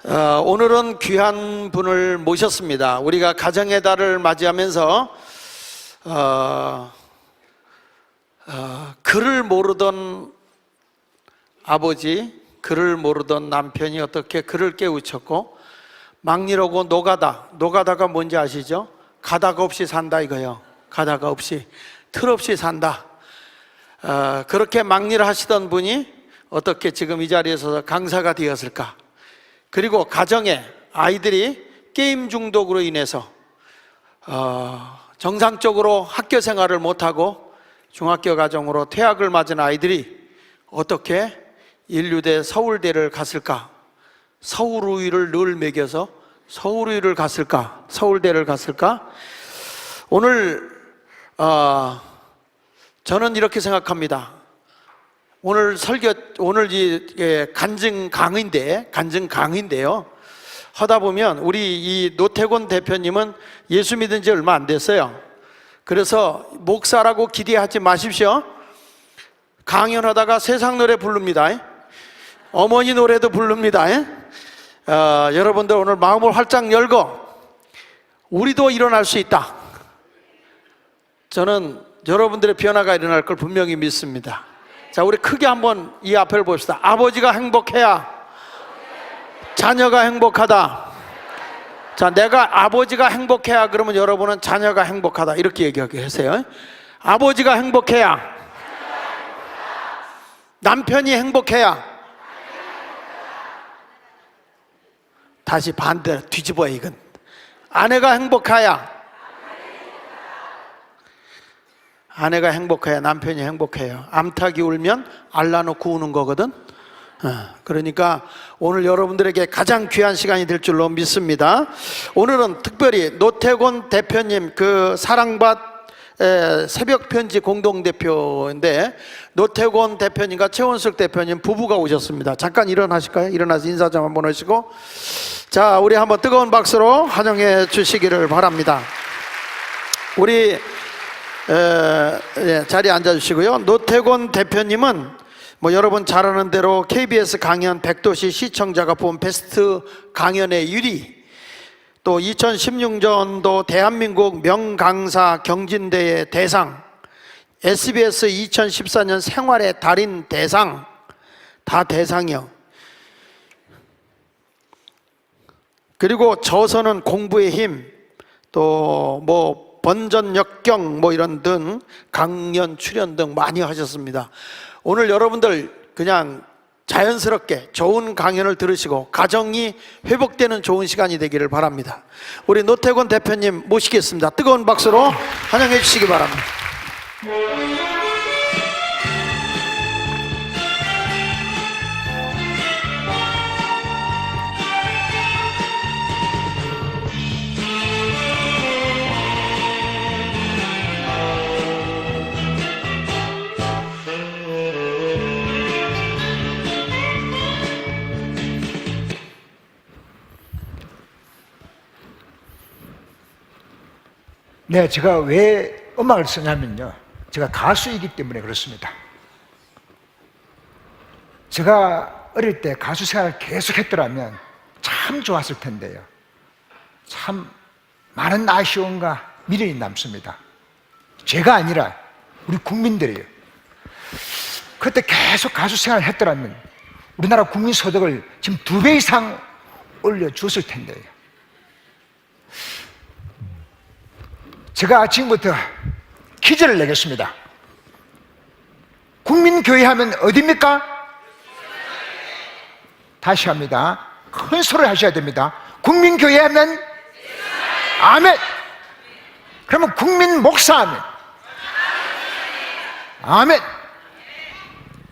오늘은 귀한 분을 모셨습니다. 우리가 가정의 달을 맞이하면서 글을 모르던 아버지, 글을 모르던 남편이 어떻게 글을 깨우쳤고, 막리라고 노가다가 뭔지 아시죠? 가다가 없이 산다 이거예요. 가다가 없이, 틀 없이 산다. 그렇게 막리를 하시던 분이 어떻게 지금 이 자리에서 강사가 되었을까? 그리고 가정에 아이들이 게임 중독으로 인해서 정상적으로 학교 생활을 못하고 중학교 가정으로 퇴학을 맞은 아이들이 어떻게 인류대 서울대를 갔을까? 서울우유를 늘 먹여서 서울우유를 갔을까? 서울대를 갔을까? 오늘 저는 이렇게 생각합니다. 오늘 간증 강의인데요. 하다 보면 우리 이 노태곤 대표님은 예수 믿은 지 얼마 안 됐어요. 그래서 목사라고 기대하지 마십시오. 강연하다가 세상 노래 부릅니다. 어머니 노래도 부릅니다. 여러분들 오늘 마음을 활짝 열고 우리도 일어날 수 있다. 저는 여러분들의 변화가 일어날 걸 분명히 믿습니다. 자, 우리 크게 한번 이 앞을 봅시다. 아버지가 행복해야 자녀가 행복하다. 자, 내가 아버지가 행복해야 그러면 여러분은 자녀가 행복하다 이렇게 얘기하게 하세요. 아버지가 행복해야, 남편이 행복해야, 다시 반대로 뒤집어야 이건. 아내가 행복해야, 아내가 행복해야 남편이 행복해요. 암탉이 울면 알 낳고 우는 거거든. 그러니까 오늘 여러분들에게 가장 귀한 시간이 될 줄로 믿습니다. 오늘은 특별히 노태곤 대표님, 그 사랑받 새벽편지 공동대표인데 노태곤 대표님과 최원숙 대표님 부부가 오셨습니다. 잠깐 일어나실까요? 일어나서 인사 좀 한번 하시고, 자, 우리 한번 뜨거운 박수로 환영해 주시기를 바랍니다. 우리 자리에 앉아주시고요. 노태곤 대표님은 뭐 여러분 잘 아는 대로 KBS 강연 100도시 시청자가 본 베스트 강연의 1위, 또 2016년도 대한민국 명강사 경진대회 대상, SBS 2014년 생활의 달인 대상, 다 대상이요. 그리고 저서는 공부의 힘, 또 뭐 번전역경 뭐 이런 등 강연 출연 등 많이 하셨습니다. 오늘 여러분들 그냥 자연스럽게 좋은 강연을 들으시고 가정이 회복되는 좋은 시간이 되기를 바랍니다. 우리 노태곤 대표님 모시겠습니다. 뜨거운 박수로 환영해 주시기 바랍니다. 네, 제가 왜 음악을 쓰냐면요, 제가 가수이기 때문에 그렇습니다. 제가 어릴 때 가수 생활을 계속 했더라면 참 좋았을 텐데요, 참 많은 아쉬움과 미련이 남습니다. 제가 아니라 우리 국민들이에요. 그때 계속 가수 생활을 했더라면 우리나라 국민 소득을 지금 2배 이상 올려줬을 텐데요. 제가 지금부터 퀴즈를 내겠습니다. 국민교회 하면 어디입니까? 다시 합니다. 큰 소리 하셔야 됩니다. 국민교회 하면 아멘. 그러면 국민 목사 하면 아멘.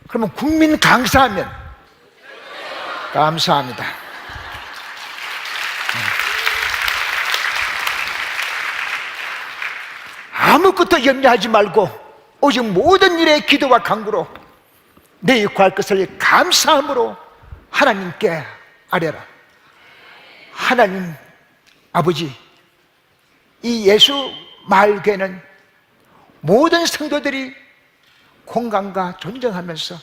그러면 국민 강사 하면 감사합니다. 아무것도 염려하지 말고 오직 모든 일에 기도와 간구로 내 구할 것을 감사함으로 하나님께 아뢰라. 하나님 아버지, 이 예수 마을교회는 모든 성도들이 공감과 존경하면서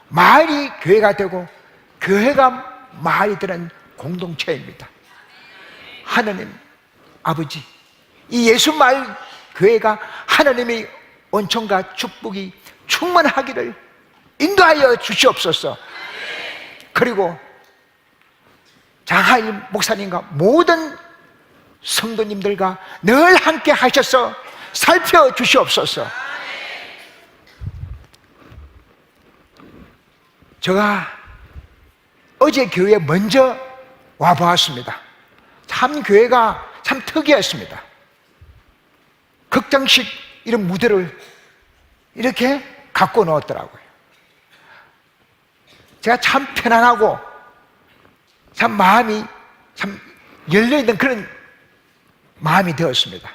마을이 교회가 되고 교회가 마을이 되는 공동체입니다. 하나님 아버지, 이 예수마을 교회가 하나님의 은총과 축복이 충만하기를 인도하여 주시옵소서. 그리고 장하일 목사님과 모든 성도님들과 늘 함께 하셔서 살펴주시옵소서. 제가 어제 교회에 먼저 와보았습니다. 참 교회가 참 특이했습니다. 극장식 이런 무대를 이렇게 갖고 넣었더라고요. 제가 참 편안하고 참 마음이 참 열려있는 그런 마음이 되었습니다.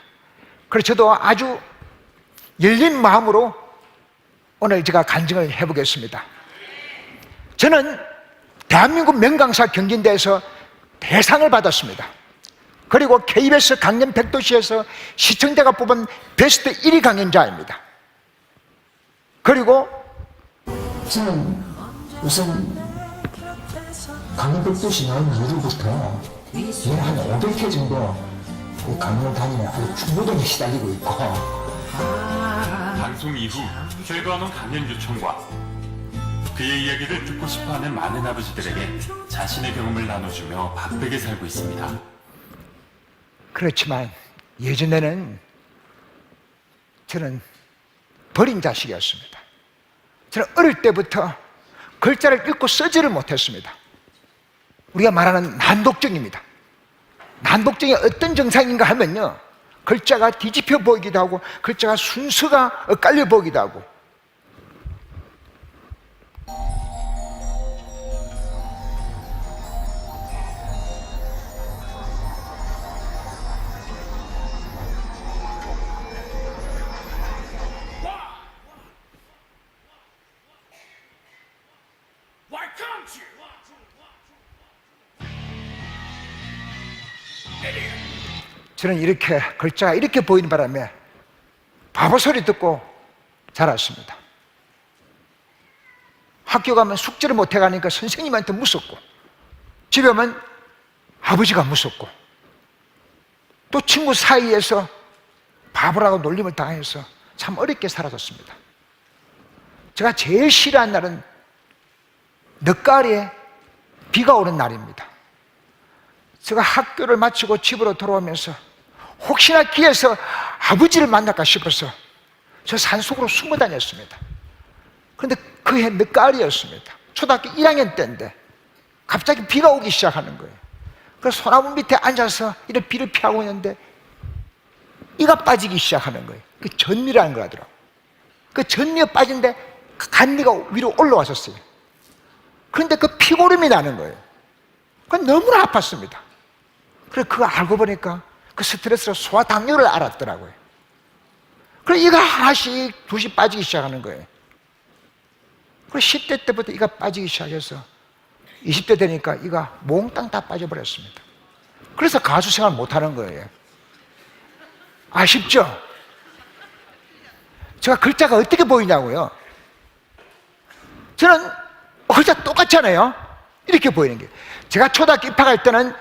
그래서 저도 아주 열린 마음으로 오늘 제가 간증을 해보겠습니다. 저는 대한민국 명강사 경진대에서 대상을 받았습니다. 그리고 KBS 강연 100도시에서 시청자가 뽑은 베스트 1위 강연자입니다. 그리고 저는 우선 강연 100도시 나온 이후부터 매일 한 500회 정도 그 강연을 다니며 아주 충무동에 시달리고 있고, 방송 이후 결과는 강연 요청과 그의 이야기를 듣고 싶어하는 많은 아버지들에게 자신의 경험을 나눠주며 바쁘게 살고 있습니다. 그렇지만 예전에는 저는 버린 자식이었습니다. 저는 어릴 때부터 글자를 읽고 쓰지를 못했습니다. 우리가 말하는 난독증입니다. 난독증이 어떤 증상인가 하면요, 글자가 뒤집혀 보이기도 하고 글자가 순서가 엇갈려 보이기도 하고, 저는 이렇게 글자가 이렇게 보이는 바람에 바보 소리 듣고 자랐습니다. 학교 가면 숙제를 못해 가니까 선생님한테 무섭고, 집에 오면 아버지가 무섭고, 또 친구 사이에서 바보라고 놀림을 당해서 참 어렵게 살아졌습니다. 제가 제일 싫어하는 날은 늦가을에 비가 오는 날입니다. 제가 학교를 마치고 집으로 돌아오면서 혹시나 길에서 아버지를 만날까 싶어서 저 산속으로 숨어 다녔습니다. 그런데 그해 늦가을이었습니다. 초등학교 1학년 때인데 갑자기 비가 오기 시작하는 거예요. 그래서 소나무 밑에 앉아서 이런 비를 피하고 있는데 이가 빠지기 시작하는 거예요. 그 전미라는 거 하더라고요. 그 전미가 빠진데 그 간미가 위로 올라왔었어요. 그런데 그 피고름이 나는 거예요. 그건 너무나 아팠습니다. 그래서 그거 알고 보니까 그 스트레스로 소화당뇨를 알았더라고요. 그래서 이가 하나씩 둘씩 빠지기 시작하는 거예요. 그래서 10대 때부터 이가 빠지기 시작해서 20대 되니까 이가 몽땅 다 빠져버렸습니다. 그래서 가수 생활 못하는 거예요. 아쉽죠? 제가 글자가 어떻게 보이냐고요? 저는 글자 똑같잖아요. 이렇게 보이는 게. 제가 초등학교 입학할 때는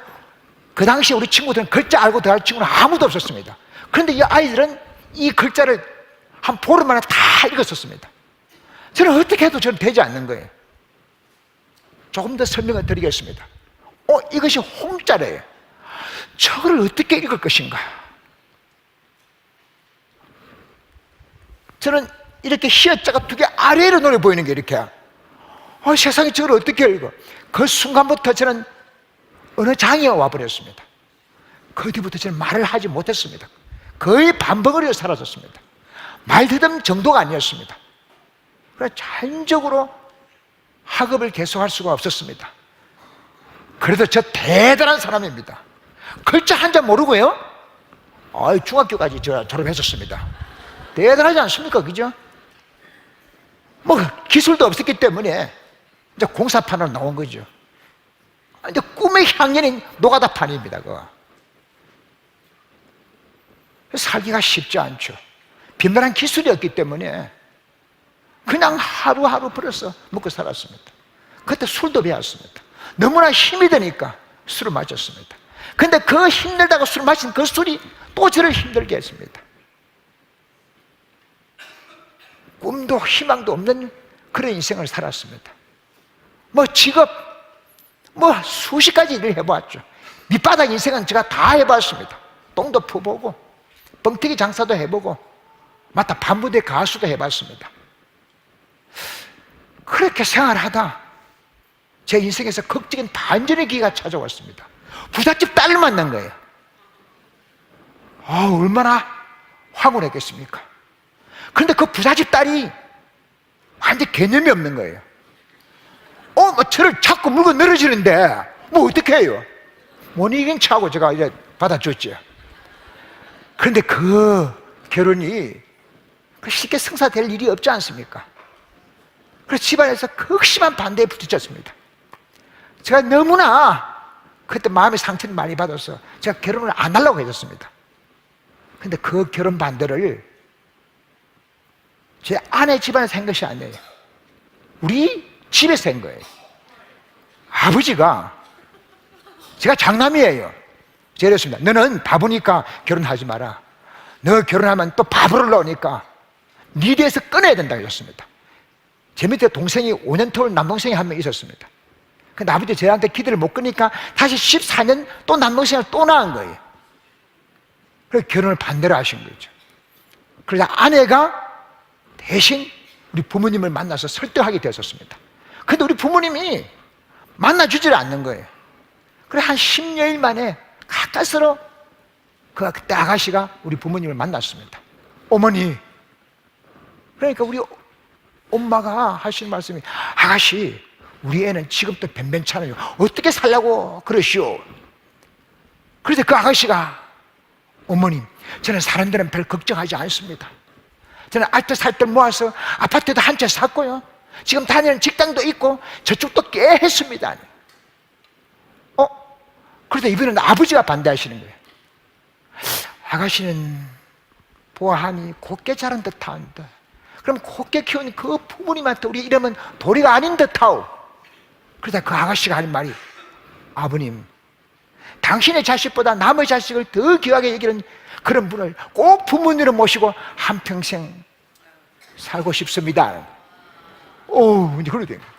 그 당시에 우리 친구들은 글자 알고 들어갈 친구는 아무도 없었습니다. 그런데 이 아이들은 이 글자를 한 보름 만에 다 읽었었습니다. 저는 어떻게 해도 저는 되지 않는 거예요. 조금 더 설명을 드리겠습니다. 이것이 홍자래요. 저걸 어떻게 읽을 것인가? 저는 이렇게 히읗자가 두 개 아래로 놓여 보이는 게 이렇게, 세상에 저걸 어떻게 읽어? 그 순간부터 저는 어느 장애가 와버렸습니다. 그 뒤부터 저는 말을 하지 못했습니다. 거의 반벙어리로 사라졌습니다. 말 더듬 정도가 아니었습니다. 그래서 자연적으로 학업을 계속할 수가 없었습니다. 그래도 저 대단한 사람입니다. 글자 한 자 모르고요, 중학교까지 저 졸업했었습니다. 대단하지 않습니까? 그죠? 뭐 기술도 없었기 때문에 이제 공사판으로 나온 거죠. 근데 꿈의 향연인 노가다판입니다. 그거 살기가 쉽지 않죠. 빈번한 기술이 없기 때문에 그냥 하루하루 벌어서 먹고 살았습니다. 그때 술도 배웠습니다. 너무나 힘이 드니까 술을 마셨습니다. 근데 그 힘들다고 술 마신 그 술이 또 저를 힘들게 했습니다. 꿈도 희망도 없는 그런 인생을 살았습니다. 뭐 직업, 뭐 수십 가지 일을 해보았죠. 밑바닥 인생은 제가 다 해봤습니다. 똥도 퍼보고 뻥튀기 장사도 해보고 맞다 반부대 가수도 해봤습니다. 그렇게 생활하다 제 인생에서 극적인 반전의 기회가 찾아왔습니다. 부잣집 딸을 만난 거예요. 얼마나 황홀했겠습니까? 그런데 그 부잣집 딸이 완전 개념이 없는 거예요. 뭐 저를 자꾸 물고 늘어지는데 뭐 어떻게 해요? 못 이긴 차고 제가 이제 받아줬죠. 그런데 그 결혼이 쉽게 성사될 일이 없지 않습니까? 그래서 집안에서 극심한 반대에 부딪혔습니다. 제가 너무나 그때 마음의 상처를 많이 받아서 제가 결혼을 안 하려고 했었습니다. 근데 그 결혼 반대를 제 아내 집안에서 한 것이 아니에요. 우리 집에서 한 거예요. 아버지가, 제가 장남이에요. 제가 이랬습니다. 너는 바보니까 결혼하지 마라. 너 결혼하면 또 바보를 넣으니까 네 뒤에서 끊어야 된다고 했습니다. 제 밑에 동생이 5년 터울 남동생이 한 명 있었습니다. 근데 아버지 저한테 기대를 못 끄니까 다시 14년 또 남동생을 또 낳은 거예요. 그래서 결혼을 반대로 하신 거죠. 그래서 아내가 대신 우리 부모님을 만나서 설득하게 되었습니다. 근데 우리 부모님이 만나주질 않는 거예요. 그래 한 10여일 만에 가까스로 그때 아가씨가 우리 부모님을 만났습니다. 어머니, 그러니까 우리 엄마가 하시는 말씀이, 아가씨, 우리 애는 지금도 변변찮아요. 어떻게 살라고 그러시오? 그래서 그 아가씨가, 어머님, 저는 사람들은 별 걱정하지 않습니다. 저는 알뜰살뜰 모아서 아파트도 한 채 샀고요, 지금 다니는 직장도 있고 저축도 꽤 했습니다. 그래서 이번에는 아버지가 반대하시는 거예요. 아가씨는 보아하니 곱게 자란 듯한데, 그럼 곱게 키운 그 부모님한테 우리 이러면 도리가 아닌 듯하오. 그러다 그 아가씨가 하는 말이, 아버님, 당신의 자식보다 남의 자식을 더 귀하게 여기는 그런 분을 꼭 부모님으로 모시고 한평생 살고 싶습니다. 이제 그러게 된 거예요.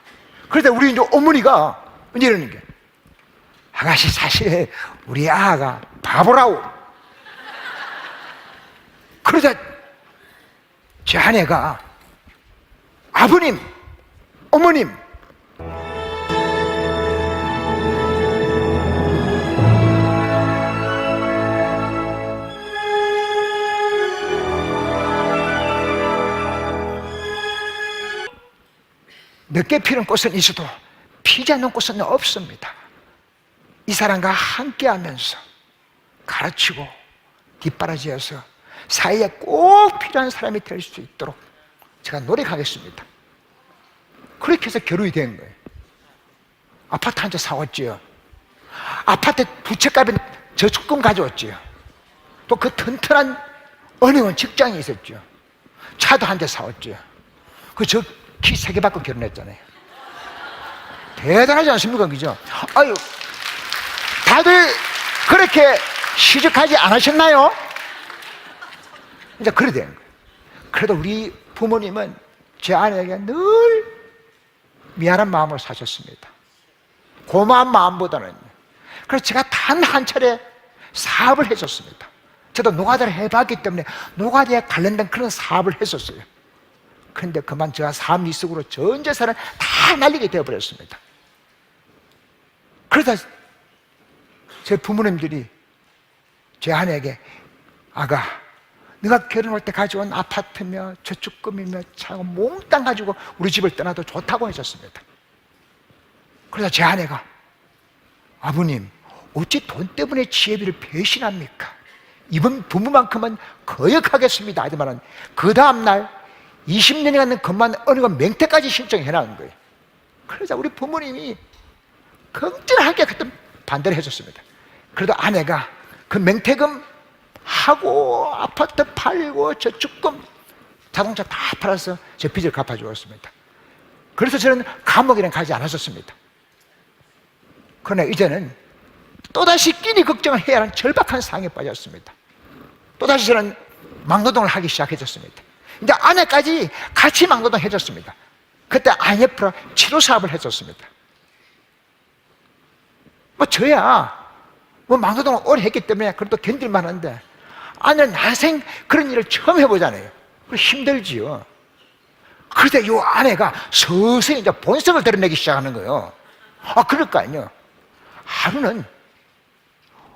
그러다 우리 이제 어머니가 이제 이러는 게, 아가씨 사실 우리 아가 바보라고. 그러자 제 아내가, 아버님, 어머님, 늦게 피는 꽃은 있어도 피지 않는 꽃은 없습니다. 이 사람과 함께 하면서 가르치고 뒷바라지해서 사이에 꼭 필요한 사람이 될 수 있도록 제가 노력하겠습니다. 그렇게 해서 결혼이 된 거예요. 아파트 한 채 사왔지요. 아파트 부채값에 저축금 가져왔지요. 또 그 튼튼한 은행원 직장이 있었죠. 차도 한 대 사왔지요. 저 키 3개 받고 결혼했잖아요. 대단하지 않습니까? 그죠? 아유, 다들 그렇게 시집하지 않으셨나요? 이제 그래 된 거예요. 그래도 우리 부모님은 제 아내에게 늘 미안한 마음으로 사셨습니다. 고마운 마음보다는. 그래서 제가 단 한 차례 사업을 했었습니다. 저도 노가다를 해봤기 때문에 노가다에 관련된 그런 사업을 했었어요. 그런데 그만 제가 사업 미숙으로 전 재산을 다 날리게 되어버렸습니다. 그러다 제 부모님들이 제 아내에게, 아가, 네가 결혼할 때 가져온 아파트며 저축금이며 차고 몽땅 가지고 우리 집을 떠나도 좋다고 하셨습니다. 그러다 제 아내가, 아버님, 어찌 돈 때문에 지혜비를 배신합니까? 이번 부모만큼은 거역하겠습니다 하지만 그 다음날 20년이 가는 것만 어느 건 맹태까지 신청해 나온 거예요. 그러자 우리 부모님이 긍정하게 그때 반대를 해줬습니다. 그래도 아내가 그 맹태금 하고 아파트 팔고 저축금 자동차 다 팔아서 제 빚을 갚아주었습니다. 그래서 저는 감옥에는 가지 않았었습니다. 그러나 이제는 또다시 끼니 걱정을 해야 하는 절박한 상황에 빠졌습니다. 또다시 저는 막노동을 하기 시작해졌습니다. 이제 아내까지 같이 막노동 해줬습니다. 그때 IMF로 치료 사업을 해줬습니다. 뭐 저야 뭐 막노동을 오래 했기 때문에 그래도 견딜만 한데 아내는 난생 그런 일을 처음 해보잖아요. 힘들지요. 그런데 이 아내가 서서히 이제 본성을 드러내기 시작하는 거예요. 그럴 거 아니에요. 하루는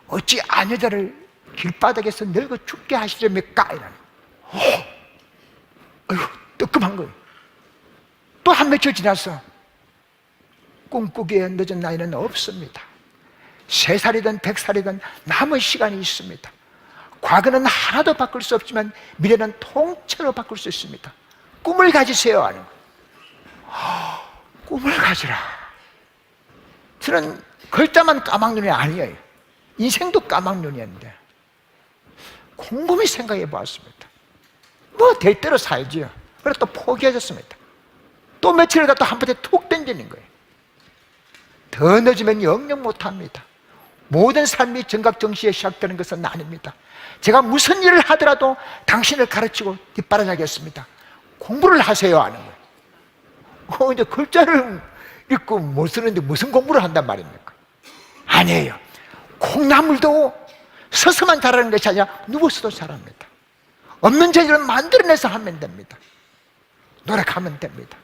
어찌 아내자를 길바닥에서 늙어 죽게 하시렵니까? 이러는. 어휴, 뜨끔한 거예요. 또 한 며칠 지나서 꿈꾸기에 늦은 나이는 없습니다. 3살이든 100살이든 남은 시간이 있습니다. 과거는 하나도 바꿀 수 없지만 미래는 통째로 바꿀 수 있습니다. 꿈을 가지세요 하는 거예요. 꿈을 가지라. 저는 글자만 까막눈이 아니에요. 인생도 까막눈이었는데 곰곰이 생각해 보았습니다. 뭐 될 대로 살지요. 그래서 또 포기해졌습니다. 또 며칠 있다 또 한 번에 툭 던지는 거예요. 더 늦으면 영영 못합니다. 모든 삶이 정각정시에 시작되는 것은 아닙니다. 제가 무슨 일을 하더라도 당신을 가르치고 뒷바라지하겠습니다. 공부를 하세요 하는 거예요. 이제 글자를 읽고 못 쓰는데 무슨 공부를 한단 말입니까? 아니에요. 콩나물도 서서만 자라는 것이 아니라 누워서도 자랍니다. 없는 재질을 만들어내서 하면 됩니다. 노력하면 됩니다.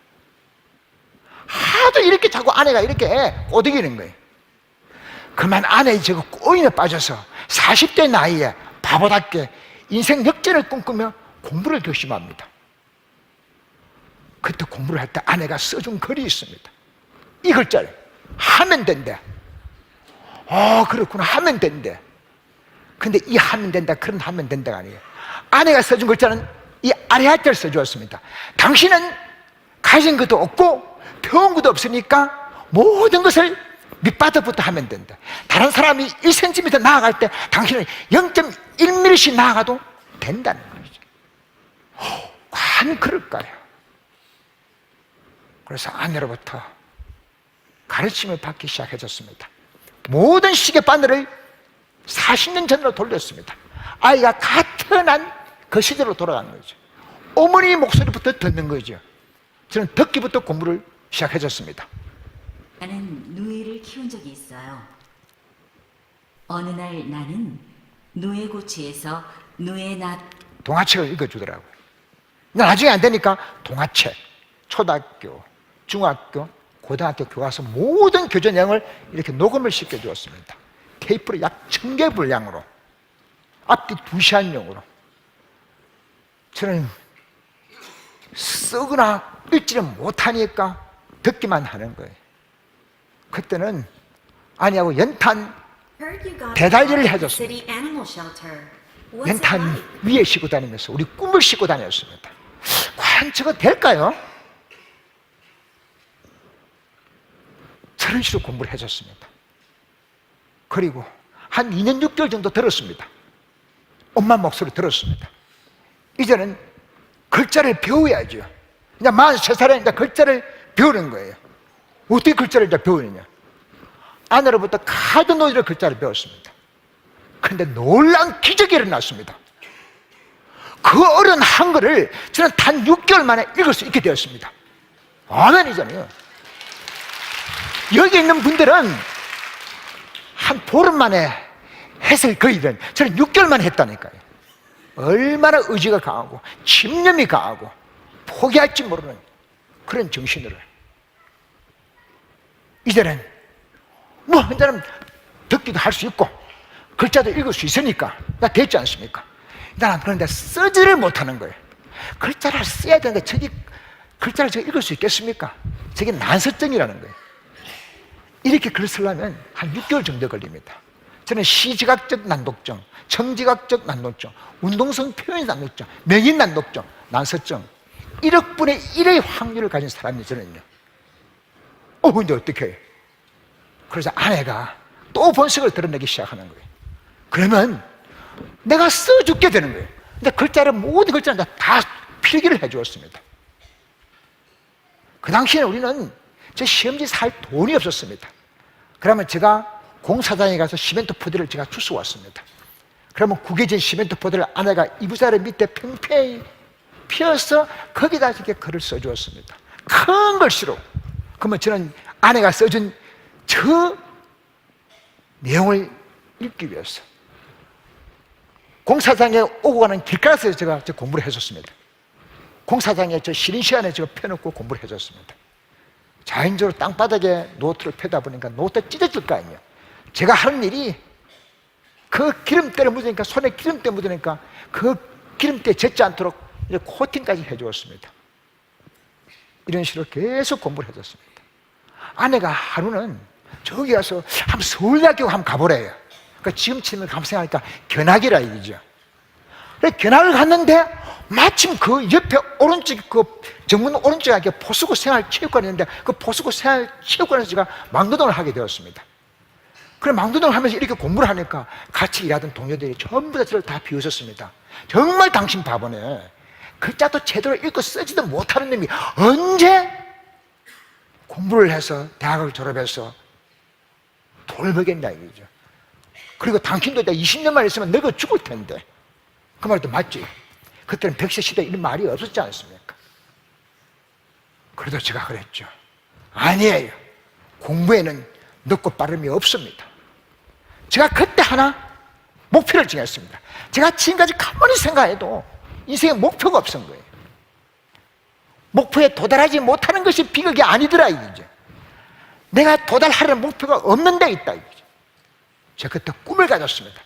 하도 이렇게 자꾸 아내가 이렇게 꼬드기는 거예요. 그만 아내의 저거 꼬인에 빠져서 40대 나이에 바보답게 인생 역전을 꿈꾸며 공부를 결심합니다. 그때 공부를 할 때 아내가 써준 글이 있습니다. 이 글자를 하면 된대. 그렇구나, 하면 된대. 근데 이 하면 된다, 그런 하면 된다가 아니에요. 아내가 써준 글자는 이 아래하자를 써주었습니다. 당신은 가진 것도 없고 배운 것도 없으니까 모든 것을 밑바닥부터 하면 된다. 다른 사람이 1cm 나아갈 때 당신은 0.1mm씩 나아가도 된다는 거죠. 과연 그럴까요? 그래서 아내로부터 가르침을 받기 시작해졌습니다. 모든 시계 바늘을 40년 전으로 돌렸습니다. 아이가 갓 태어난 그 시대로 돌아간 거죠. 어머니 목소리부터 듣는 거죠. 저는 듣기부터 공부를 시작해졌습니다. 나는 누이를 키운 적이 있어요. 어느 날 나는 누에고치에서 누에낫 동화책을 읽어주더라고요. 나중에 안 되니까 동화책, 초등학교, 중학교, 고등학교 교과서 모든 교재 내용을 이렇게 녹음을 시켜주었습니다. 테이프로 약 1000개 분량으로, 앞뒤 2시간용으로. 저는 쓰거나 읽지를 못하니까 듣기만 하는 거예요. 그때는 아니하고 연탄 배달일을 해줬습니다. 연탄 위에 싣고 다니면서 우리 꿈을 싣고 다녔습니다. 과연 저거 될까요? 저런 식으로 공부를 해줬습니다. 그리고 한 2년 6개월 정도 들었습니다. 엄마 목소리 들었습니다. 이제는 글자를 배워야죠. 이제 43살에 이제 글자를 배우는 거예요. 어떻게 글자를 이제 배우느냐? 아내로부터 카드 놀이로 글자를 배웠습니다. 그런데 놀라운 기적이 일어났습니다. 그 어려운 한글을 저는 단 6개월 만에 읽을 수 있게 되었습니다. 아멘이잖아요. 여기 있는 분들은 한 보름 만에 했을 그 일은 저는 6개월 만에 했다니까요. 얼마나 의지가 강하고 집념이 강하고 포기할지 모르는 그런 정신으로. 이제는 뭐 한자는 듣기도 할 수 있고 글자도 읽을 수 있으니까 나 됐지 않습니까? 나는 그런데 쓰지를 못하는 거예요. 글자를 써야 되는데 저기 글자를 제가 읽을 수 있겠습니까? 저게 난서증이라는 거예요. 이렇게 글을 쓰려면 한 6개월 정도 걸립니다. 저는 시지각적 난독증, 청지각적 난독증, 운동성 표현 난독증, 명인 난독증, 난서증 1억 분의 1의 확률을 가진 사람이 저는요. 근데 어떻게 해요? 그래서 아내가 또 본색을 드러내기 시작하는 거예요. 그러면 내가 써죽게 되는 거예요. 근데 글자를 모든 글자를 다 필기를 해주었습니다. 그 당시에 우리는 저 시험지 살 돈이 없었습니다. 그러면 제가 공사장에 가서 시멘트 포대를 제가 주워 왔습니다. 그러면 구겨진 시멘트 포대를 아내가 이부자리 밑에 팽팽히 피어서 거기다 이렇게 글을 써주었습니다. 큰 글씨로. 그러면 저는 아내가 써준 저 내용을 읽기 위해서 공사장에 오고 가는 길가에서 제가 공부를 해줬습니다. 공사장에 저 쉬는 시간에 제가 펴놓고 공부를 해줬습니다. 자연적으로 땅바닥에 노트를 펴다 보니까 노트가 찢어질 거 아니에요. 제가 하는 일이 그 기름때를 묻으니까, 손에 기름때 묻으니까 그 기름때 젖지 않도록 이제 코팅까지 해주었습니다. 이런 식으로 계속 공부를 해줬습니다. 아내가 하루는 저기 가서 한번 서울대학교 한번 가보래요. 그러니까 지금쯤에 가면 생각하니까 견학이라 얘기죠. 그래서 견학을 갔는데 마침 그 옆에 오른쪽 그 정문 오른쪽에 이렇게 포수구 생활체육관이 있는데 그 포수구 생활체육관에서 제가 막노동을 하게 되었습니다. 그래 막노동을 하면서 이렇게 공부를 하니까 같이 일하던 동료들이 전부 다 저를 다 비웃었습니다. 정말 당신 바보네. 글자도 제대로 읽고 쓰지도 못하는 놈이 언제 공부를 해서 대학을 졸업해서 돈을 벌겠냐 이거죠. 그리고 당신도 20년만 있으면 늙어 죽을 텐데. 그 말도 맞지. 그때는 백세 시대 이런 말이 없었지 않습니까? 그래도 제가 그랬죠. 아니에요. 공부에는 늦고 빠름이 없습니다. 제가 그때 하나 목표를 정했습니다. 제가 지금까지 가만히 생각해도 인생에 목표가 없은 거예요. 목표에 도달하지 못하는 것이 비극이 아니더라 이거죠. 내가 도달하려는 목표가 없는 데 있다 이거죠. 제가 그때 꿈을 가졌습니다.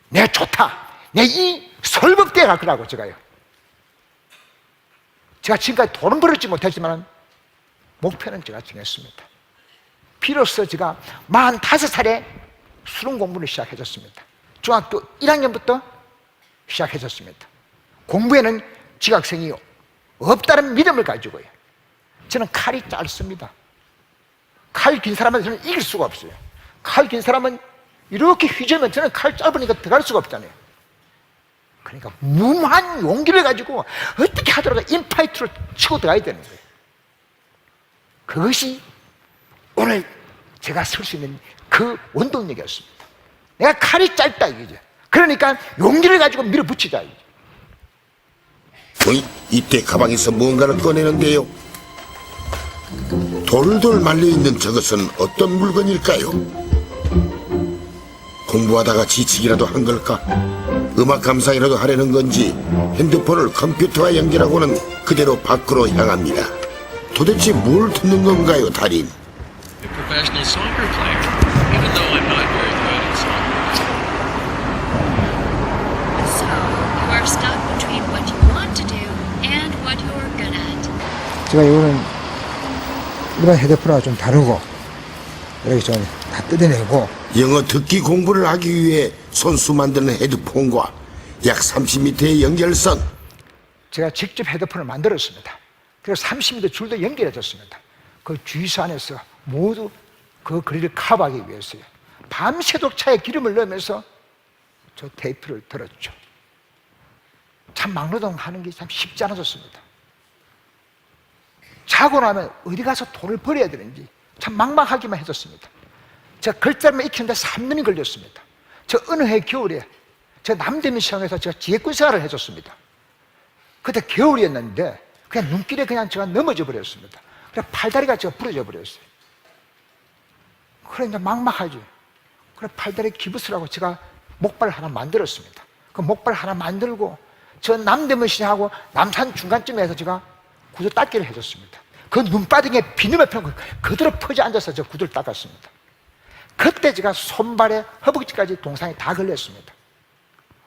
내가 좋다. 내 이 설법대에 갈 거라고 제가요. 제가 지금까지 돈은 벌었지 못했지만 목표는 제가 정했습니다. 비로소 제가 45살에 수능 공부를 시작해줬습니다. 중학교 1학년부터 시작해줬습니다. 공부에는 지각생이 없다는 믿음을 가지고요. 저는 칼이 짧습니다. 칼 긴 사람은 저는 이길 수가 없어요. 칼 긴 사람은 이렇게 휘저으면 저는 칼 짧으니까 들어갈 수가 없잖아요. 그러니까 무한 용기를 가지고 어떻게 하더라도 인파이트를 치고 들어가야 되는 거예요. 그것이 오늘 제가 설 수 있는 그 원동력이었습니다. 내가 칼이 짧다 이거죠. 그러니까 용기를 가지고 밀어붙이자 이거죠. 이때 가방에서 무언가를 꺼내는데요. 돌돌 말려있는 저것은 어떤 물건일까요? 공부하다가 지치기라도 한 걸까? 음악 감상이라도 하려는 건지 핸드폰을 컴퓨터와 연결하고는 그대로 밖으로 향합니다. 도대체 뭘 듣는 건가요, 달인? A professional soccer player, even though I'm not very good at soccer. So, you are stuck between what you want to do and what you're good at. 제가 이거는 일반 헤드폰하고 좀 다르고 이렇게 좀 다 뜯어내고 영어 듣기 공부를 하기 위해 손수 만드는 헤드폰과 약 30m의 연결선. 제가 직접 헤드폰을 만들었습니다. 그래서 30m 줄도 연결해줬습니다. 그 주유소 안에서 모두 그 거리를 커버하기 위해서요. 밤새도록 차에 기름을 넣으면서 저 테이프를 들었죠. 참 막노동 하는 게 참 쉽지 않아졌습니다. 자고 나면 어디 가서 돈을 벌어야 되는지 참 막막하기만 해졌습니다. 제가 글자만 익히는데 3년이 걸렸습니다. 저 어느 해 겨울에 저 남대문 시장에서 제가 지혜꾼 생활을 해줬습니다. 그때 겨울이었는데 그냥 눈길에 그냥 제가 넘어져 버렸습니다. 그래 팔다리가 제가 부러져 버렸어요. 그래 이제 막막하죠. 그래 팔다리 기부스라고 제가 목발 하나 만들었습니다. 그 목발 하나 만들고 저 남대문 시장하고 남산 중간쯤에서 제가 구두 닦기를 해줬습니다. 그 눈바닥에 비누를 펴고 그대로 퍼져 앉아서 저 구두를 닦았습니다. 그때 제가 손발에 허벅지까지 동상에 다 걸렸습니다.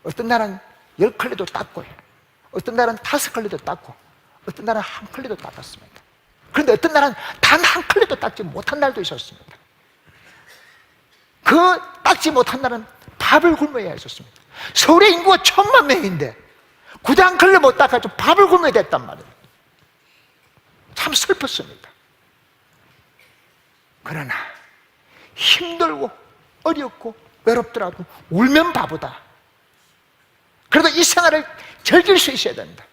어떤 날은 10컬레도 닦고요. 어떤 날은 5컬레도 닦고 어떤 날은 1컬레도 닦았습니다. 그런데 어떤 날은 단 1컬레도 닦지 못한 날도 있었습니다. 그 닦지 못한 날은 밥을 굶어야 했었습니다. 서울의 인구가 1,000만 명인데 구두 1컬레 못 닦아서 밥을 굶어야 됐단 말이에요. 참 슬펐습니다. 그러나 힘들고 어렵고 외롭더라도 울면 바보다. 그래도 이 생활을 즐길 수 있어야 된다.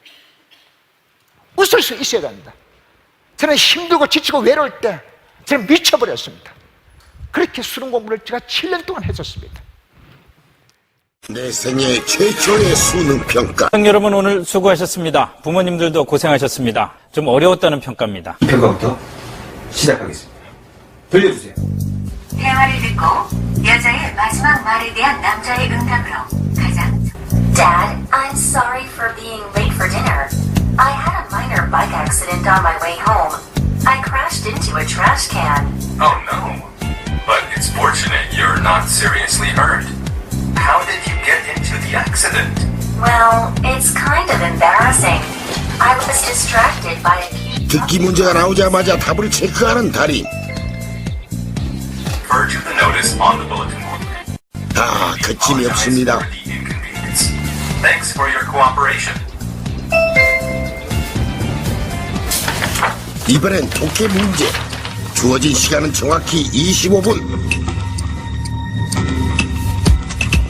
웃을 수 있어야 된다. 저는 힘들고 지치고 외로울 때 저는 미쳐버렸습니다. 그렇게 수능 공부를 제가 7년 동안 했었습니다. 내 생애 최초의 수능 평가. 여러분 오늘 수고하셨습니다. 부모님들도 고생하셨습니다. 좀 어려웠다는 평가입니다. 이 평가부터 시작하겠습니다. 들려주세요. 대화를 듣고 여자의 마지막 말에 대한 남자의 응답으로 가장 Dad, I'm sorry for being late for dinner. I had a minor bike accident on my way home. I crashed into a trash can. Oh no. But it's fortunate you're not seriously hurt. How did you get into the accident? Well, it's kind of embarrassing. I was distracted by a 듣기 문제가 나오자마자 답을 체크하는 달인. Refer to the notice on the bulletin board. 아, 그침이 없습니다. For the inconvenience. Thanks for your cooperation. 이번엔 독해 문제. 주어진 시간은 정확히 25분.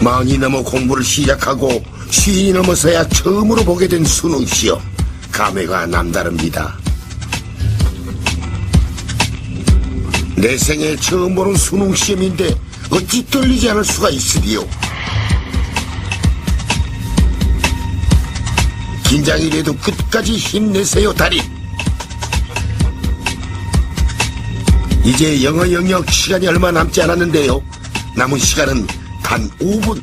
만이 넘어 공부를 시작하고 쉰이 넘어서야 처음으로 보게 된 수능 시험. 감회가 남다릅니다. 내 생애 처음 보는 수능 시험인데 어찌 떨리지 않을 수가 있으리요. 긴장이 돼도 끝까지 힘내세요, 달인. 이제 영어 영역 시간이 얼마 남지 않았는데요. 남은 시간은 단 5분.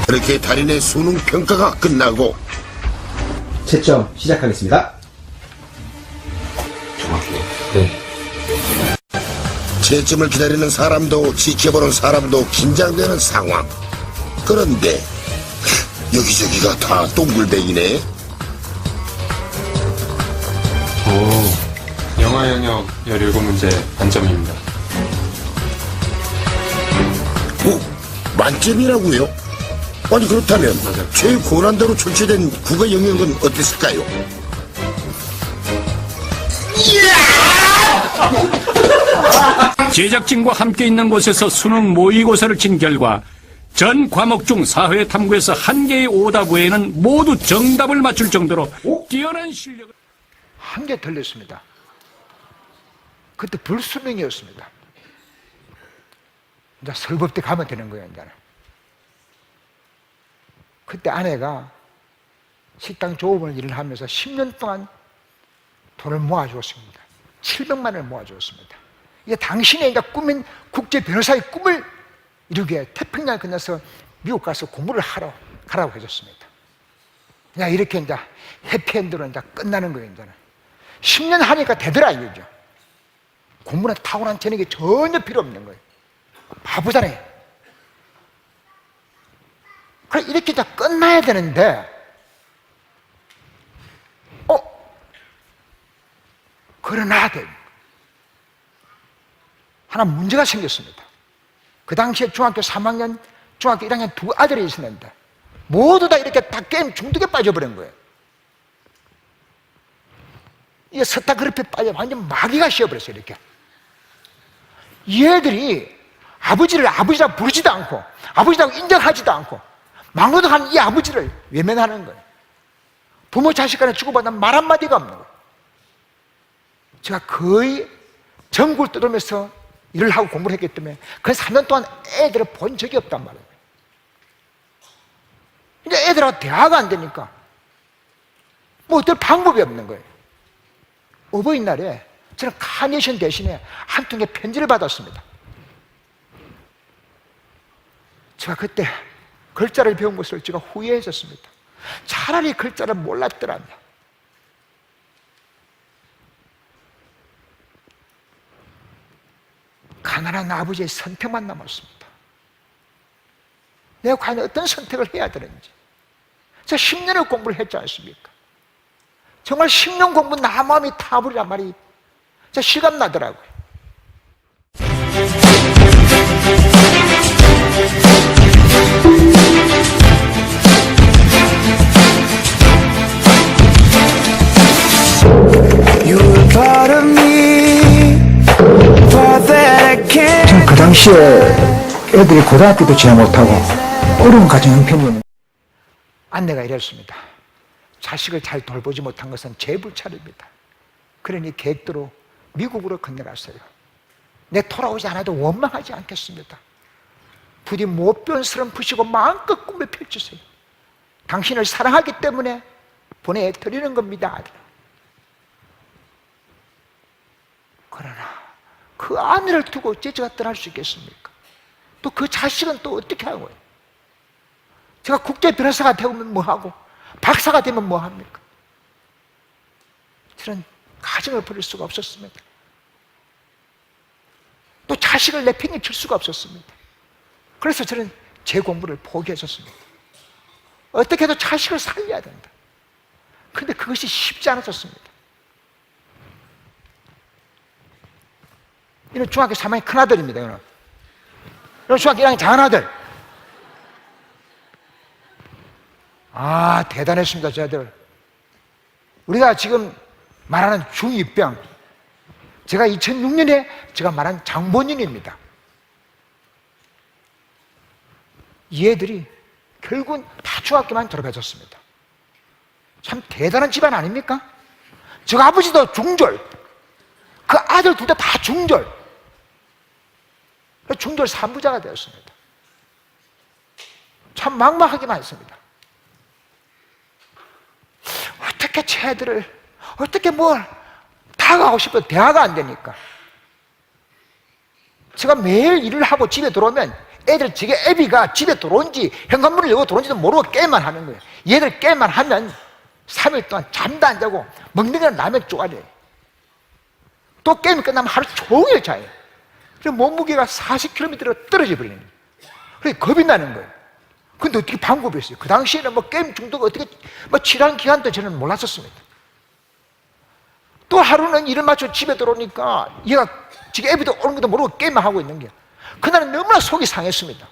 그렇게 달인의 수능 평가가 끝나고 채점 시작하겠습니다. 정확해요. 네. 채점을 기다리는 사람도 지켜보는 사람도 긴장되는 상황. 그런데 여기저기가 다 동글뱅이네. 오, 영어 영역 17문제 만점입니다. 오, 만점이라고요? 아니 그렇다면 최고난도로 출제된 국어 영역은 어땠을까요? 제작진과 함께 있는 곳에서 수능 모의고사를 친 결과 전 과목 중 사회 탐구에서 한 개의 오답 외에는 모두 정답을 맞출 정도로 뛰어난 실력을 한 개 틀렸습니다. 그때 불수능이었습니다. 이제 서울법대 가면 되는 거예요, 이제는. 그때 아내가 식당 조업을 일을 하면서 10년 동안 돈을 모아주었습니다. 700만 원을 모아주었습니다. 이게 당신의 이제 꿈인 국제 변호사의 꿈을 이루기 위해 태평양을 건너서 미국 가서 공부를 가라고 해줬습니다. 그냥 이렇게 이제 해피엔드로 이제 끝나는 거예요, 이제는. 10년 하니까 되더라, 이거죠. 공부는 타고난 재능이 전혀 필요 없는 거예요. 바보잖아요. 그래, 이렇게 이제 끝나야 되는데, 그러나 하나 문제가 생겼습니다. 그 당시에 중학교 3학년, 중학교 1학년 두 아들이 있었는데 모두 다 이렇게 다 게임 중독에 빠져버린 거예요. 이게 스타그래프에 빠져 완전 마귀가 씌어버렸어요. 이렇게 얘들이 아버지를 아버지라고 부르지도 않고 아버지라고 인정하지도 않고 막노동하는 이 아버지를 외면하는 거예요. 부모 자식 간에 주고받는 말 한마디가 없는 거예요. 제가 거의 전국을 떠돌면서 일을 하고 공부를 했기 때문에 그 3년 동안 애들을 본 적이 없단 말이에요. 이제 애들하고 대화가 안 되니까 뭐 어떨 방법이 없는 거예요. 어버이날에 저는 카네이션 대신에 한 통의 편지를 받았습니다. 제가 그때 글자를 배운 것을 제가 후회했었습니다. 차라리 글자를 몰랐더라면 가난한 아버지의 선택만 남았습니다. 내가 과연 어떤 선택을 해야 되는지. 제가 10년을 공부를 했지 않습니까? 정말 10년 공부 나 마음이 타버리란 말이 진짜 실감 나더라고요. 저는 그 당시에 애들이 고등학교도 지나 못하고 어려운 가정 형편이었는데 안내가 이랬습니다. 자식을 잘 돌보지 못한 것은 제 불찰입니다. 그러니 계획대로 미국으로 건너갔어요. 내 돌아오지 않아도 원망하지 않겠습니다. 부디 못변스런 푸시고 마음껏 꿈을 펼치세요. 당신을 사랑하기 때문에 보내드리는 겁니다. 그러나 그 아내를 두고 제가 떠날 수 있겠습니까? 또 그 자식은 또 어떻게 하는 거예요? 제가 국제 변호사가 되면 뭐하고 박사가 되면 뭐합니까? 저는 가정을 버릴 수가 없었습니다. 또 자식을 내팽개칠 수가 없었습니다. 그래서 저는 제 공부를 포기했었습니다. 어떻게 해도 자식을 살려야 된다. 그런데 그것이 쉽지 않았었습니다. 이는 중학교 3학년 큰아들입니다. 이는 중학교 1학년 작은아들. 아, 대단했습니다. 저 아들. 우리가 지금 말하는 중2병, 제가 2006년에 제가 말한 장본인입니다. 이 애들이 결국은 다 중학교만 졸업해줬습니다. 참 대단한 집안 아닙니까? 저 아버지도 중졸, 그 아들 둘 다 중졸, 중졸 3부자가 되었습니다. 참 막막하기만 했습니다. 어떻게 제 애들을, 어떻게 뭘 다가가고 싶어도 대화가 안 되니까. 제가 매일 일을 하고 집에 들어오면 애들, 저게 애비가 집에 들어온지 현관문을 열고 들어온지도 모르고 게임만 하는 거예요. 얘들 게임만 하면 3일 동안 잠도 안 자고 먹는 건 라면 쪼가리예요. 또 게임 끝나면 하루 종일 자요. 그래서 몸무게가 40km로 떨어져 버리는 거예요. 그래서 겁이 나는 거예요. 근데 어떻게 방법이 있어요? 그 당시에는 뭐 게임 중독 어떻게 뭐 치료한 기간도 저는 몰랐었습니다. 또 하루는 일을 마쳐 집에 들어오니까 얘가 지금 애비도 오는 것도 모르고 게임만 하고 있는 거야. 그날은 너무나 속이 상했습니다.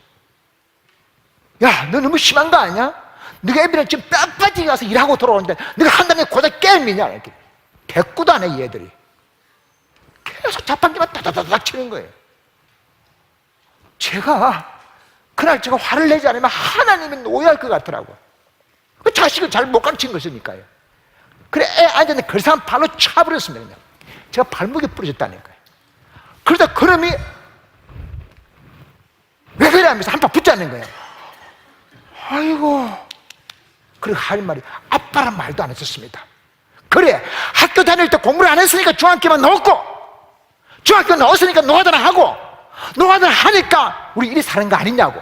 야, 너 너무 심한 거 아니야? 너가 애비는 지금 뼈빠지게 가서 일하고 돌아오는데 너가 한 달에 고작 게임이냐? 이렇게 대꾸도 안 해, 얘들이. 계속 자판기만 따다다닥 치는 거예요. 그날 제가 화를 내지 않으면 하나님이 오해할 것 같더라고요. 그 자식을 잘 못 가르친 것이니까요. 그래, 애 앉았는데 그 사람 발로 차버렸습니다. 그냥. 제가 발목에 부러졌다니까요. 그러다 그놈이 왜 그래 하면서 한 판 붙잡는 거예요. 아이고. 그리고 하는 말이 아빠란 말도 안 했었습니다. 그래, 학교 다닐 때 공부를 안 했으니까 중학교만 넣었고, 중학교 넣었으니까 노가다나 하고, 노가다나 하니까 우리 이리 사는 거 아니냐고.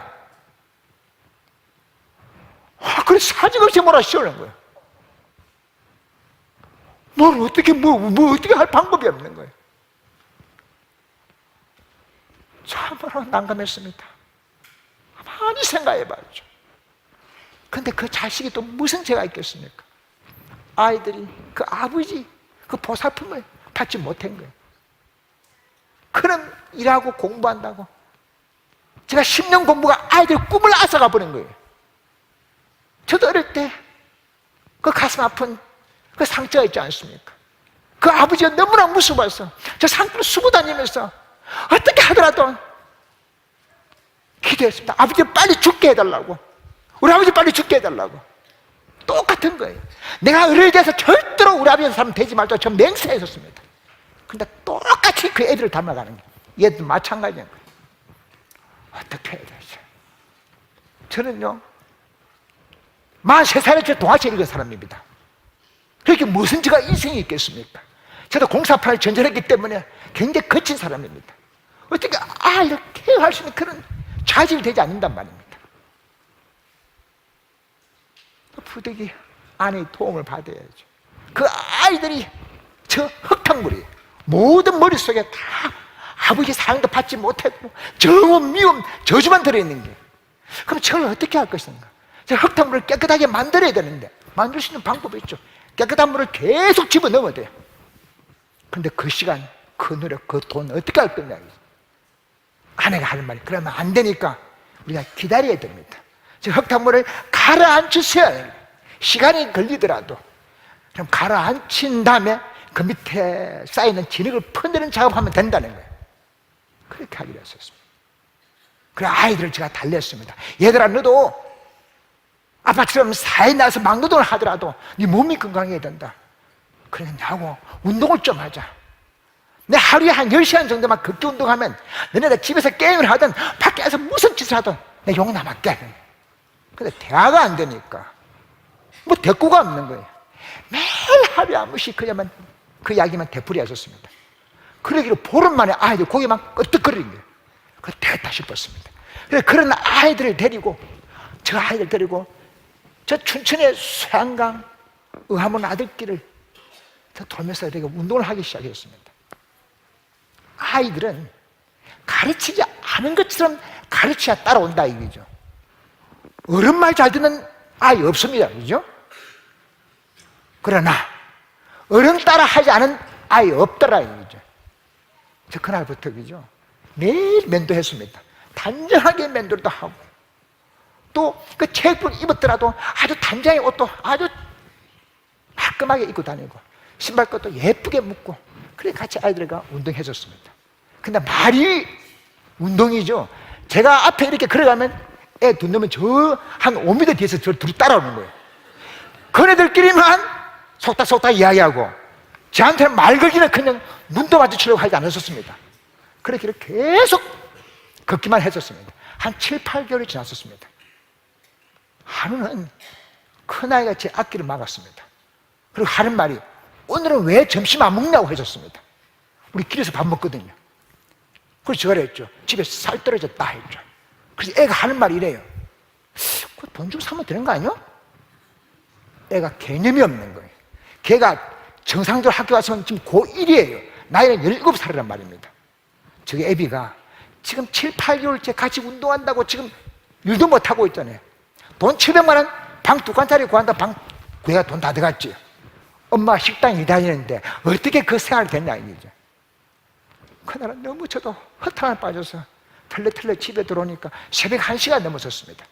그래, 사정없이 몰아씌우는 거예요. 뭘 어떻게, 어떻게 할 방법이 없는 거예요. 참으로 난감했습니다. 많이 생각해 봤죠. 근데 그 자식이 또 무슨 죄가 있겠습니까? 아이들이 그 아버지 그 보살핌을 받지 못한 거예요. 그럼 일하고 공부한다고 제가 10년 공부가 아이들 꿈을 앗아가 버린 거예요. 저도 어릴 때 그 가슴 아픈 그 상처가 있지 않습니까? 그 아버지가 너무나 무서워서 저 상처를 쓰고 다니면서 어떻게 하더라도 기도했습니다. 아버지 빨리 죽게 해달라고. 우리 아버지 빨리 죽게 해달라고. 똑같은 거예요. 내가 어른이 돼서 절대로 우리 아버지 사람 되지 말자 저 맹세했었습니다. 근데 똑같이 그 애들을 닮아가는 거예요. 얘도 마찬가지인 거예요. 어떻게 해야 되죠? 저는요 43살에 저 동아시아 읽은 사람입니다. 그렇게 무슨 제가 인생이 있겠습니까? 저도 공사판을 전전했기 때문에 굉장히 거친 사람입니다. 어떻게 이렇게 할 수 있는 그런 자질이 되지 않는단 말입니다. 부득이 아내의 도움을 받아야죠. 그 아이들이 저 흙탕물이에요. 모든 머릿속에 다 아버지 사랑도 받지 못했고 정원, 미움, 저주만 들어있는 게. 그럼 저걸 어떻게 할 것인가? 저 흙탕물을 깨끗하게 만들어야 되는데 만들 수 있는 방법이 있죠. 깨끗한 물을 계속 집어넣어야 돼요. 근데 그 시간, 그 노력, 그 돈 어떻게 할 거냐. 아내가 하는 말이 그러면 안 되니까 우리가 기다려야 됩니다. 저 흙탕물을 가라앉히셔야 해요. 시간이 걸리더라도 좀 가라앉힌 다음에 그 밑에 쌓이는 진흙을 퍼내는 작업하면 된다는 거예요. 그렇게 하기로 했었습니다. 그래 아이들을 제가 달랬습니다. 얘들아 너도 아빠처럼 사회 나가서 막노동을 하더라도 네 몸이 건강해야 된다. 그러니까 나하고 운동을 좀 하자. 내 하루에 한 10시간 정도만 걷기 운동하면 너네가 집에서 게임을 하든 밖에서 무슨 짓을 하든 내 용 남았게. 근데 대화가 안 되니까 뭐 대꾸가 없는 거예요. 매일 하루에 한 번씩 그냥 그 이야기만 되풀이하셨습니다. 그러기로 보름 만에 아이들 고개만 끄덕거리는 거예요. 그래서 됐다 싶었습니다. 그래서 그런 아이들을 데리고 저 아이들 데리고 저 춘천의 수양강 의하문 아들길을 저 돌면서 이렇게 운동을 하기 시작했습니다. 아이들은 가르치지 않은 것처럼 가르쳐야 따라온다 이거죠. 어른 말 잘 듣는 아이 없습니다. 그죠? 그러나 어른 따라 하지 않은 아이 없더라 이거죠. 저 그날부터 그죠? 매일 면도했습니다. 단정하게 면도도 하고 또 그 체육복을 입었더라도 아주 단장의 옷도 아주 깔끔하게 입고 다니고 신발 것도 예쁘게 묶고 그래 같이 아이들과 운동해줬습니다. 근데 말이 운동이죠. 제가 앞에 이렇게 걸어가면 애 두 놈은 저 한 5m 뒤에서 저 둘이 따라오는 거예요. 그네들끼리만 속닥속닥 이야기하고 저한테는 말 걸기는 그냥 눈도 마주치려고 하지 않았었습니다. 그렇게 계속 걷기만 했었습니다. 한 7, 8개월이 지났었습니다. 하루는 큰아이가 제 앞길을 막았습니다. 그리고 하는 말이 오늘은 왜 점심 안 먹냐고 해줬습니다. 우리 길에서 밥 먹거든요. 그래서 제가 그랬죠. 집에 살 떨어졌다 했죠. 그래서 애가 하는 말이 이래요. 돈 주고 사면 되는 거 아니야? 애가 개념이 없는 거예요. 걔가 정상적으로 학교 왔으면 지금 고1이에요. 나이는 17살이란 말입니다. 저기 애비가 지금 7, 8개월째 같이 운동한다고 지금 일도 못하고 있잖아요. 돈 700만 원 방 2칸짜리 구한다. 방 구해가 돈 다 들어갔지. 엄마 식당 일 다니는데 어떻게 그 생활이 됐냐 이거죠. 그날은 너무 저도 허탕을 빠져서 털레털레 집에 들어오니까 새벽 1시가 넘었었습니다.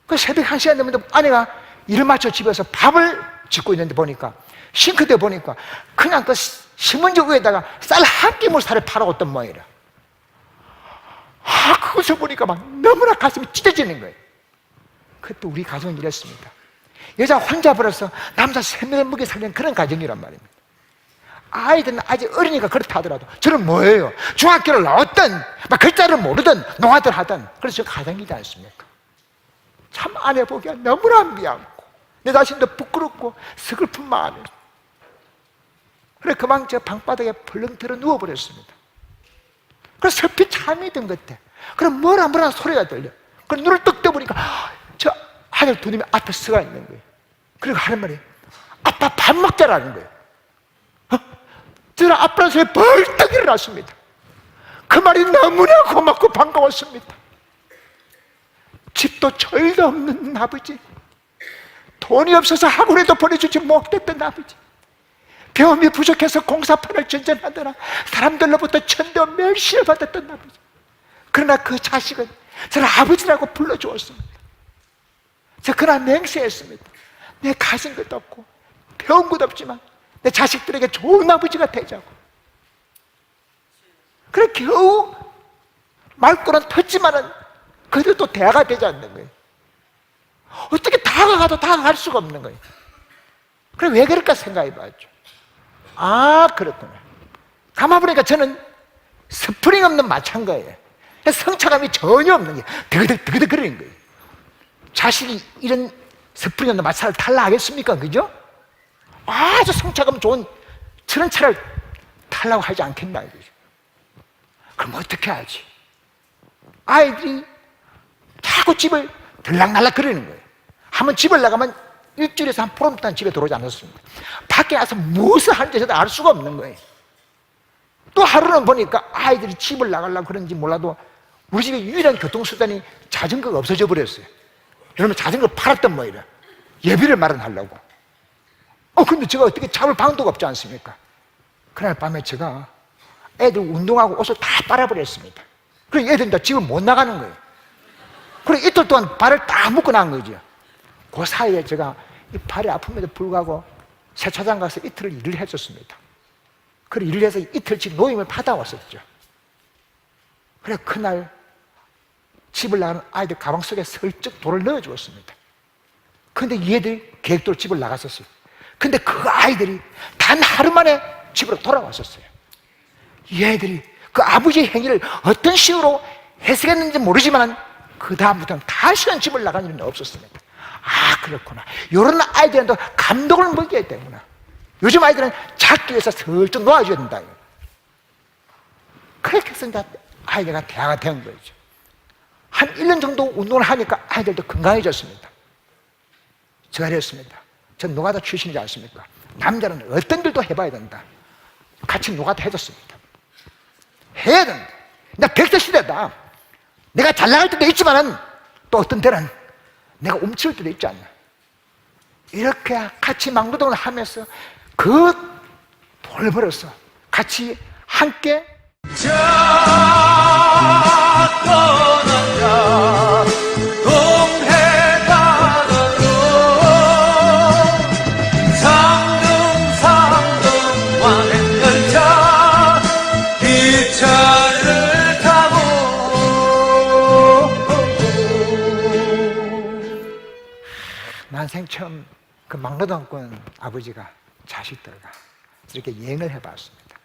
그 새벽 1시가 넘었는데 아내가 일을 마쳐 집에서 밥을 짓고 있는데 보니까 싱크대에 보니까 그냥 그 신문지 위에다가 쌀 한 끼물 살을 팔아왔던 모양이라. 그것을 보니까 막 너무나 가슴이 찢어지는 거예요. 그때 우리 가정은 이랬습니다. 여자 혼자 벌어서 남자 3명을 먹여 살리는 그런 가정이란 말입니다. 아이들은 아직 어리니까 그렇다 하더라도 저는 뭐예요? 중학교를 나왔든 막 글자를 모르든 농아들 하든 그래서 저 가정이지 않습니까? 참 아내 보기가 너무나 미안고 내 자신도 부끄럽고 서글픈 마음이. 그래 그만 저 방바닥에 벌렁 들어 누워버렸습니다. 그래서 슬피 잠이 든 것 같아. 그럼 뭐라 소리가 들려. 그래 눈을 떡 떠보니까 저 아들 두 놈이 앞에 서가 있는 거예요. 그리고 하는 말이 아빠 밥 먹자라는 거예요. 저는 아빠는 소리 벌떡 일어났습니다. 그 말이 너무나 고맙고 반가웠습니다. 집도 절도 없는 아버지, 돈이 없어서 학원에도 보내주지 못했던 아버지, 병이 부족해서 공사판을 전전하더라 사람들로부터 천대 멸시를 받았던 아버지. 그러나 그 자식은 저를 아버지라고 불러주었습니다. 저 그날 맹세했습니다. 내 가진 것도 없고 배운 것도 없지만 내 자식들에게 좋은 아버지가 되자고. 그래 겨우 말꼬는 텄지만은 그래도 또 대화가 되지 않는 거예요. 어떻게 다가가도 다가갈 수가 없는 거예요. 그래 왜 그럴까 생각해 봤죠. 아 그렇구나. 가만보니까 저는 스프링 없는 마찬 거예요. 성차감이 전혀 없는 게 드그득 거리는 거예요. 자식이 이런 스프링 없는 마차를 탈라 하겠습니까? 그죠? 아주 성차감 좋은 저런 차를 타려고 하지 않겠나 이거죠. 그럼 어떻게 하지? 아이들이 자꾸 집을 들락날락 거리는 거예요. 한번 집을 나가면 일주일에서 한 보름 동안 집에 들어오지 않았습니다. 밖에 나서 무엇을 하는지 저도 알 수가 없는 거예요. 또 하루는 보니까 아이들이 집을 나가려고 그런지 몰라도 우리 집에 유일한 교통수단이 자전거가 없어져 버렸어요. 여러분 자전거를 팔았던 모양이라 예비를 마련하려고. 근데 제가 어떻게 잡을 방도가 없지 않습니까? 그날 밤에 제가 애들 운동하고 옷을 다 빨아버렸습니다. 그래서 애들은 다 집을 못 나가는 거예요. 그래 이틀 동안 발을 다 묶어 나간 거죠. 그 사이에 제가 이 발이 아픔에도 불구하고 세차장 가서 이틀을 일을 해줬습니다. 그래 일을 해서 이틀치 노임을 받아왔었죠. 그래 그날 집을 나가는 아이들 가방 속에 슬쩍 돌을 넣어주었습니다. 근데 얘들이 계획대로 집을 나갔었어요. 근데 그 아이들이 단 하루 만에 집으로 돌아왔었어요. 얘들이 그 아버지의 행위를 어떤 식으로 해석했는지 모르지만 그 다음부터는 다시는 집을 나간 일은 없었습니다. 아, 그렇구나. 이런 아이들한테 감동을 먹여야 되구나. 요즘 아이들은 찾기 위해서 슬쩍 놓아줘야 된다. 그렇게 해서 이제 아이가 대화가 된 거죠. 한 1년 정도 운동을 하니까 아이들도 건강해졌습니다. 제가 그랬습니다. 전 노가다 출신이지 않습니까? 남자는 어떤 일도 해봐야 된다. 같이 노가다 해줬습니다. 해야 된다. 나 100세 시대다. 내가 잘 나갈 때도 있지만은 또 어떤 때는 내가 움츠릴 때도 있지 않나. 이렇게 같이 막노동을 하면서 그 돈을 벌어서 같이 함께 난생 처음 그 막노동꾼 아버지가 자식들과 이렇게 여행을 해봤습니다.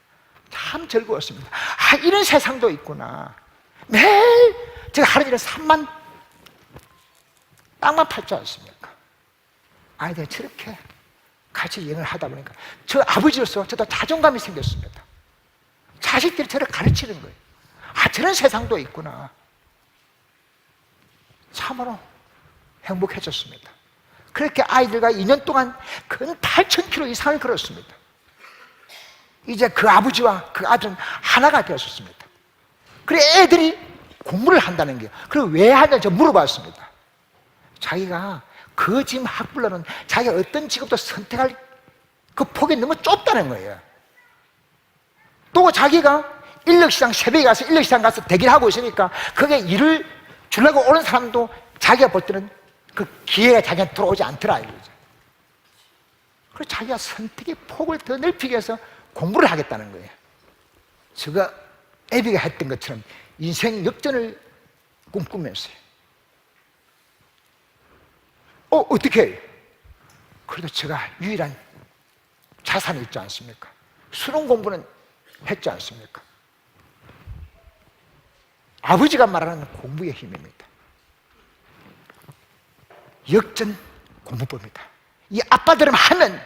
참 즐거웠습니다. 아, 이런 세상도 있구나. 매일 제가 하루 종일 땅만 팔지 않습니까? 아이들이 저렇게 같이 여행을 하다 보니까 저 아버지로서 저도 자존감이 생겼습니다. 자식들이 저를 가르치는 거예요. 아, 저런 세상도 있구나. 참으로 행복해졌습니다. 그렇게 아이들과 2년 동안 근 8,000km 이상을 걸었습니다. 이제 그 아버지와 그 아들은 하나가 되었습니다. 그래 애들이 공부를 한다는 게요. 그리고 왜 하냐고 제가 물어봤습니다. 자기가 그 지금 학벌로는 자기가 어떤 직업도 선택할 그 폭이 너무 좁다는 거예요. 또 자기가 인력시장 새벽에 가서 인력시장 가서 대기를 하고 있으니까 거기에 일을 주려고 오는 사람도 자기가 볼 때는 그 기회가 자기한테 들어오지 않더라 이거죠. 그래서 자기가 선택의 폭을 더 넓히기 위해서 공부를 하겠다는 거예요. 제가 애비가 했던 것처럼 인생 역전을 꿈꾸면서요. 어떻게 해요? 그래도 제가 유일한 자산이 있지 않습니까? 수능 공부는 했지 않습니까? 아버지가 말하는 공부의 힘입니다. 역전 공부법입니다. 이 아빠들은 하면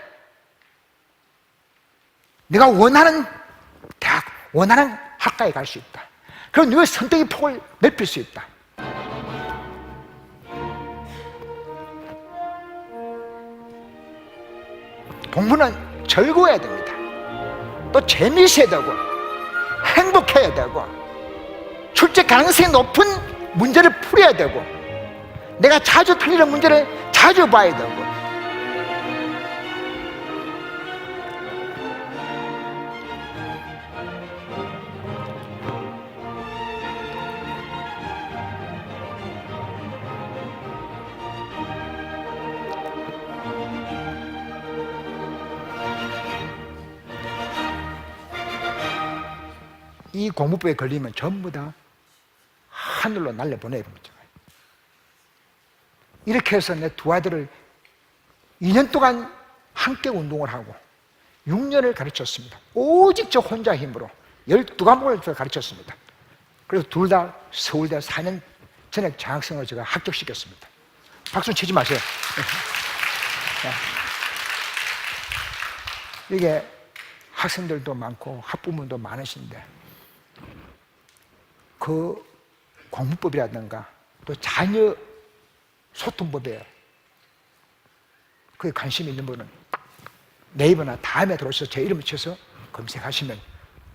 내가 원하는 대학, 원하는 학과에 갈 수 있다. 그럼 너의 선택의 폭을 넓힐 수 있다. 공부는 즐거워야 됩니다. 또 재미있어야 되고 행복해야 되고 출제 가능성이 높은 문제를 풀어야 되고 내가 자주 틀리는 문제를 자주 봐야 되고 이 공부법에 걸리면 전부 다 하늘로 날려보내버립니다. 이렇게 해서 내 두 아들을 2년 동안 함께 운동을 하고 6년을 가르쳤습니다. 오직 저 혼자 힘으로 12과목을 가르쳤습니다. 그래서 둘 다 서울대 4년 전액 장학생으로 제가 합격시켰습니다. 박수 치지 마세요. 이게 학생들도 많고 학부모도 많으신데 그 공부법이라든가 또 자녀 소통법에 그에 관심 있는 분은 네이버나 다음에 들어오셔서 제 이름을 쳐서 검색하시면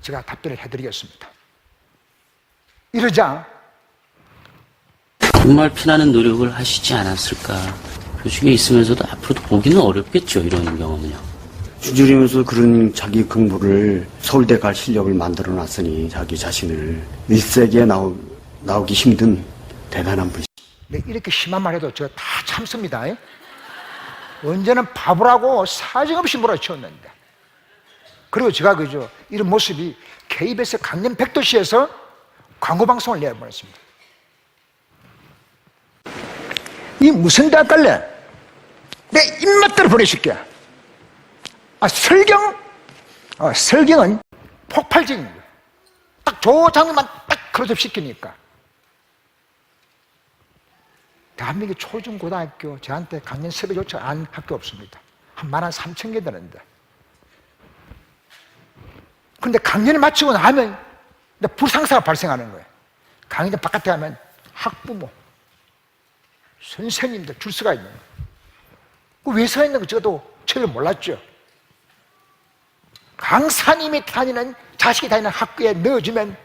제가 답변을 해드리겠습니다. 이러자 정말 피나는 노력을 하시지 않았을까. 교직에 있으면서도 앞으로도 보기는 어렵겠죠, 이런 경험은요. 주저리면서 그런 자기 공부를 서울대 갈 실력을 만들어 놨으니 자기 자신을 일세기에 나오기 힘든 대단한 분이죠. 네, 이렇게 심한 말 해도 제가 다 참습니다. 언제는 바보라고 사정없이 몰아치웠는데 그리고 제가 그죠 이런 모습이 KBS 강연 백도시에서 광고방송을 내보냈습니다. 이 무슨 대학 갈래? 내 입맛대로 보내줄게. 설경은 폭발적인 거예요. 딱 저 장면만 딱 클로즈업 시키니까. 대한민국 초중고등학교 저한테 강연 섭외 요청 안 학교 없습니다. 한 13,000개 되는데. 근데 강연을 마치고 나면 불상사가 발생하는 거예요. 강의장 바깥에 가면 학부모, 선생님들 줄 서가 있는 거예요. 왜 서 있는 거 저도 전혀 몰랐죠. 강사님이 다니는, 자식이 다니는 학교에 넣어주면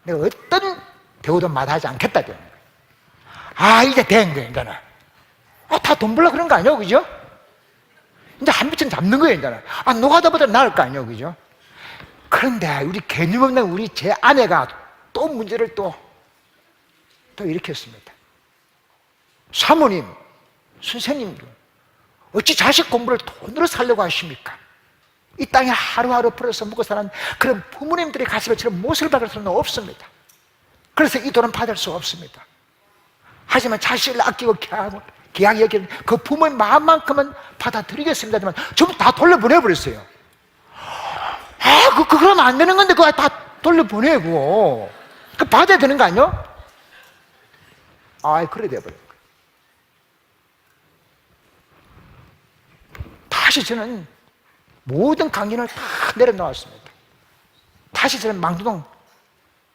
내가 어떤 대우도 마다하지 않겠다 되는 거예요. 아, 이제 된 거예요, 이제는. 다 돈 벌려 그런 거 아니에요, 그죠? 이제 한 비천 잡는 거예요, 이제는. 노가다보다 나을 거 아니에요, 그죠? 그런데 우리 개념 없는 우리 제 아내가 또 문제를 또 일으켰습니다. 사모님, 선생님도 어찌 자식 공부를 돈으로 살려고 하십니까? 이 땅에 하루하루 벌어서 먹고 사는 그런 부모님들의 가슴에 저런 못을 박을 수는 없습니다. 그래서 이 돈은 받을 수 없습니다. 하지만 자식을 아끼고 귀하게 여기는 그 부모의 마음만큼은 받아들이겠습니다지만 전부 다 돌려보내버렸어요. 그러면 안 되는 건데 그거 다 돌려보내고 그 받아야 되는 거 아니요? 그래 돼버린 거예요. 다시 저는 모든 강연을 다 내려놓았습니다. 다시 저는 망두동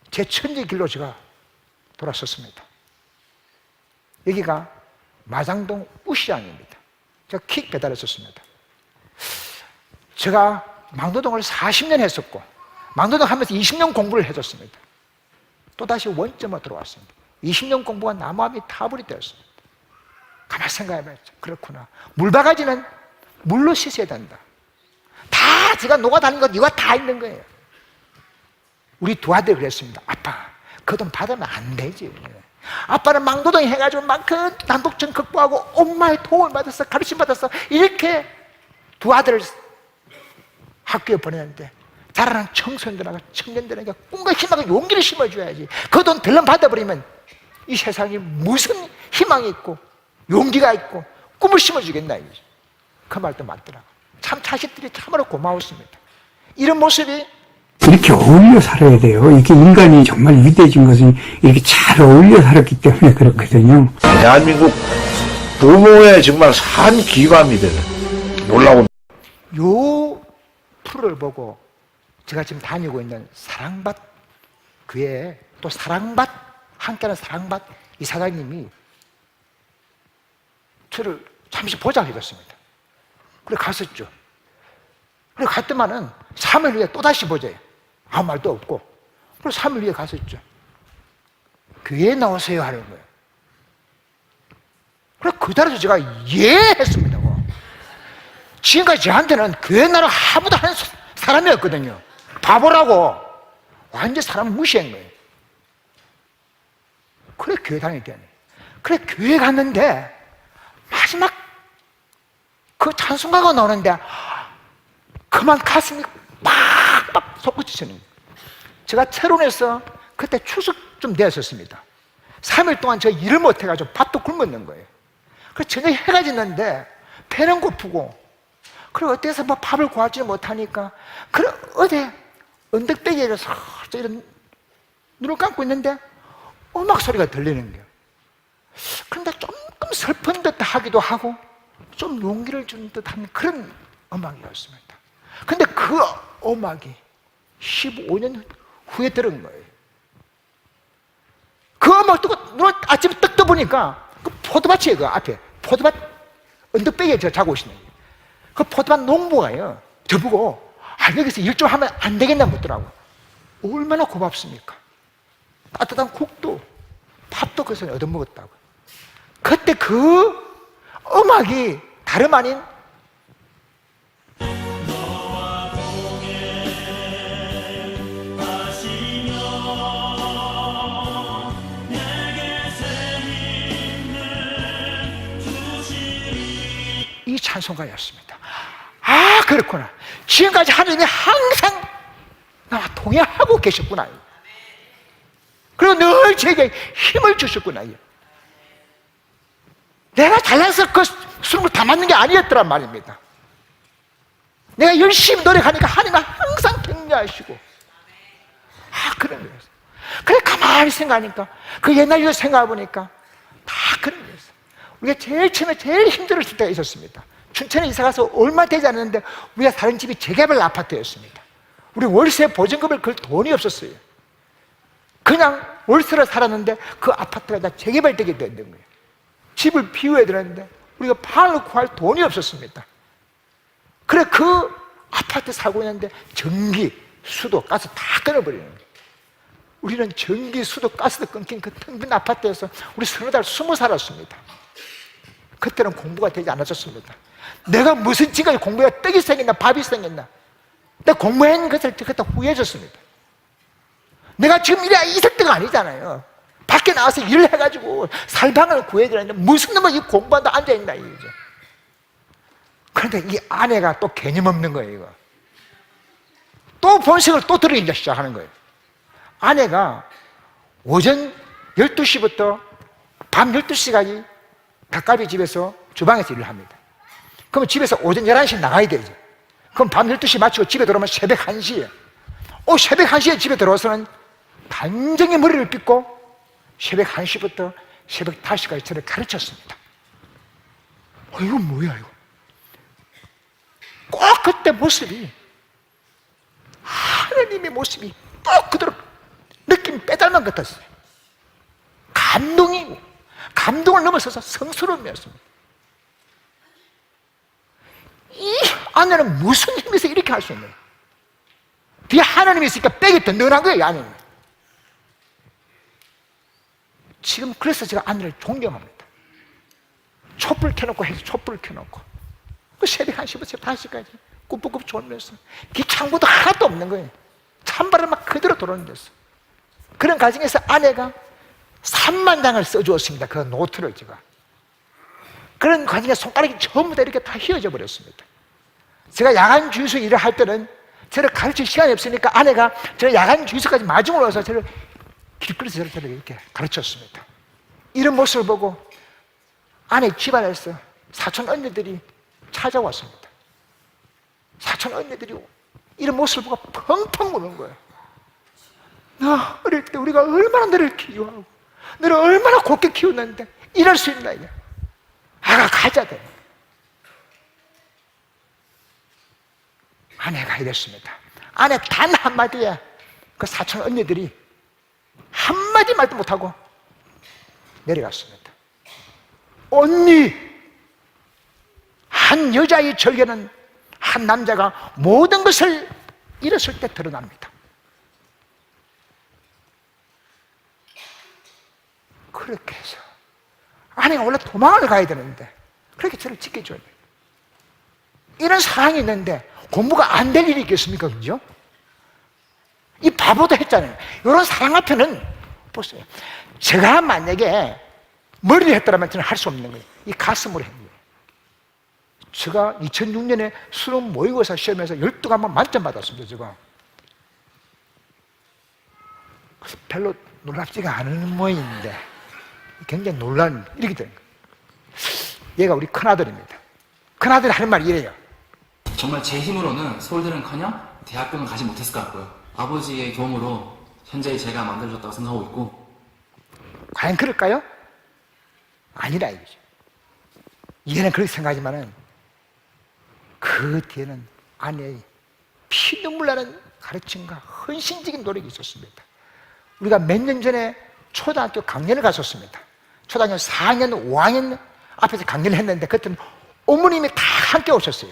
제 천지 길로 제가 돌아섰습니다. 여기가 마장동 우시장입니다. 제가 킥 배달했었습니다. 제가 망도동을 40년 했었고 망도동 하면서 20년 공부를 해줬습니다. 또다시 원점으로 들어왔습니다. 20년 공부가 나무함이 타불이 되었습니다. 가만히 생각해봤죠. 그렇구나. 물바가지는 물로 씻어야 된다. 다 제가 녹아다닌 것 이거 다 있는 거예요. 우리 두 아들이 그랬습니다. 아빠, 그 돈 받으면 안 되지. 아빠는 망도동 해가지고 막 그 난독증 극복하고 엄마의 도움을 받았어, 가르침 받았어. 이렇게 두 아들을 학교에 보내는데 자라는 청소년들하고 청년들에게 꿈과 희망과 용기를 심어줘야지. 그 돈 덜렁 받아버리면 이 세상에 무슨 희망이 있고 용기가 있고 꿈을 심어주겠나 이거지. 그 말도 맞더라고. 참 자식들이 참으로 고마웠습니다. 이런 모습이 이렇게 어울려 살아야 돼요. 이게 인간이 정말 위대해진 것은 이렇게 잘 어울려 살았기 때문에 그렇거든요. 대한민국 부모의 정말 산 기감이 되는 놀라운. 요 프로를 보고 제가 지금 다니고 있는 사랑밭 교회에 또 사랑밭 함께하는 사랑밭 이 사장님이 저를 잠시 보자고 해줬습니다. 그래 갔었죠. 그래 갔더만은 3일 후에 또다시 보자요. 아무 말도 없고. 그래서 3일 후에 갔었죠. 교회에 나오세요 하는 거예요. 그래 그 자리에서 제가 예 했습니다. 지금까지 저한테는 교회 나라 아무도 하는 사람이었거든요. 바보라고 완전 사람 무시한 거예요. 그래 교회 다녔더니 그래 교회 갔는데 마지막 그 찬송가가 나오는데 그만 가슴이 빡빡 솟구치는 거예요. 제가 채론에서 그때 추석 좀 되었었습니다. 3일 동안 제가 일을 못해가지고 밥도 굶었는 거예요. 그래서 저녁에 해가 졌는데 배는 고프고 그리고 어때서 뭐 밥을 구하지 못하니까 그래 어디 언덕배기에 살짝 이런 눈을 감고 있는데 음악 소리가 들리는 거예요. 그런데 조금 슬픈 듯 하기도 하고 좀 용기를 주는 듯한 그런 음악이었습니다. 근데 그 음악이 15년 후에 들은 거예요. 그 음악 듣고 눈을 아침에 떡 떠보니까 그 포도밭이에요. 그 앞에 포도밭 언덕배기에 제가 자고 있는 거예요. 그 포도밭 농부가요 저보고 여기서 일 좀 하면 안 되겠나 묻더라고. 얼마나 고맙습니까? 따뜻한 국도 밥도 그래서 얻어먹었다고. 그때 그 음악이 다름 아닌 이 찬송가였습니다. 그렇구나. 지금까지 하나님이 항상 나와 동행하고 계셨구나. 그리고 늘 제게 힘을 주셨구나. 내가 잘나서 그 수능을 다 맞는 게 아니었더란 말입니다. 내가 열심히 노력하니까 하나님은 항상 격려하시고, 그런 거였어요. 그래, 가만히 생각하니까, 그 옛날 일을 생각해보니까 다 그런 거였어요. 우리가 제일 처음에 제일 힘들었을 때가 있었습니다. 춘천에 이사가서 얼마 되지 않았는데 우리가 사는 집이 재개발 아파트였습니다. 우리 월세 보증금을 걸 돈이 없었어요. 그냥 월세로 살았는데 그 아파트가 다 재개발되게 된 거예요. 집을 비워야 되는데 우리가 방을 구할 돈이 없었습니다. 그래, 그 아파트 살고 있는데 전기, 수도, 가스 다 끊어버리는 거예요. 우리는 전기, 수도, 가스도 끊긴 그 텅 빈 아파트에서 우리 서너 달 숨어 살았습니다. 그때는 공부가 되지 않았었습니다. 내가 무슨 지금까지 공부가 떡이 생겼나 밥이 생겼나, 내가 공부한 것을 그때 후회했었습니다. 내가 지금 이래 있을 때가 아니잖아요. 밖에 나와서 일을 해가지고 살방을 구해야 되는데 무슨 놈은 이 공부한다 앉아있나 이거죠. 그런데 이 아내가 또 개념 없는 거예요. 이거 또 본색을 또 들이기 시작하는 거예요. 아내가 오전 12시부터 밤 12시까지 닭갈비 집에서 주방에서 일을 합니다. 그럼 집에서 오전 11시에 나가야 되죠. 그럼 밤 12시 마치고 집에 들어오면 새벽 1시에, 새벽 1시에 집에 들어와서는 단정히 머리를 빗고 새벽 1시부터 새벽 5시까지 저를 가르쳤습니다. 이거 뭐야 이거. 꼭 그때 모습이, 하나님의 모습이 꼭 그대로 느낌 빼닮은 것 같았어요. 감동이고, 감동을 넘어서서 성스러움이었습니다. 이 아내는 무슨 힘에서 이렇게 할 수 있는 거예요? 뒤에 하나님이 있으니까 백이 든든한 거예요, 아내는. 지금 그래서 제가 아내를 존경합니다. 촛불 켜놓고 해서 촛불 켜놓고 그 새벽 1시부터 새벽 5시까지 꾸벅꾸벅 졸면서 기창고도 하나도 없는 거예요. 찬바람 막 그대로 들어오는 데서. 그런 과정에서 아내가 3만 장을 써주었습니다. 그 노트를 제가. 그런 과정에 손가락이 전부 다 이렇게 다 휘어져 버렸습니다. 제가 야간 주유소 일을 할 때는 저를 가르칠 시간이 없으니까 아내가 저를 야간 주유소까지 마중으로 와서 저를 길거리에서 저를 이렇게 가르쳤습니다. 이런 모습을 보고 아내 집안에서 사촌 언니들이 찾아왔습니다. 사촌 언니들이 이런 모습을 보고 펑펑 우는 거예요. 나 어릴 때 우리가 얼마나 너를 기여하고 너를 얼마나 곱게 키웠는데 이럴 수 있나 이게. 아가 가자 돼. 아내가 이랬습니다. 아내 단 한마디에 그 사촌 언니들이 한마디 말도 못하고 내려갔습니다. 언니, 한 여자의 절개는 한 남자가 모든 것을 잃었을 때 드러납니다. 그렇게 해서 아내가 원래 도망을 가야 되는데 그렇게 저를 지켜줘야 돼요. 이런 상황이 있는데 공부가 안 될 일이 있겠습니까? 그죠? 이 바보도 했잖아요. 이런 상황 앞에는 보세요. 제가 만약에 머리를 했더라면 저는 할 수 없는 거예요. 이 가슴으로 했는 거예요. 제가 2006년에 수능 모의고사 시험에서 12과목 만점 받았습니다. 제가 별로 놀랍지가 않은 모양인데 굉장히 놀란 이렇게 되는 거예요. 얘가 우리 큰아들입니다. 큰아들이 하는 말이 이래요. 정말 제 힘으로는 서울대는커녕 대학교는 가지 못했을 것 같고요. 아버지의 도움으로 현재 제가 만들어졌다고 생각하고 있고. 과연 그럴까요? 아니라 이거죠. 얘는 그렇게 생각하지만은 그 뒤에는 아내의 피눈물 나는 가르침과 헌신적인 노력이 있었습니다. 우리가 몇 년 전에 초등학교 강연을 갔었습니다. 초등학교 4학년, 5학년 앞에서 강연을 했는데 그때는 어머님이 다 함께 오셨어요.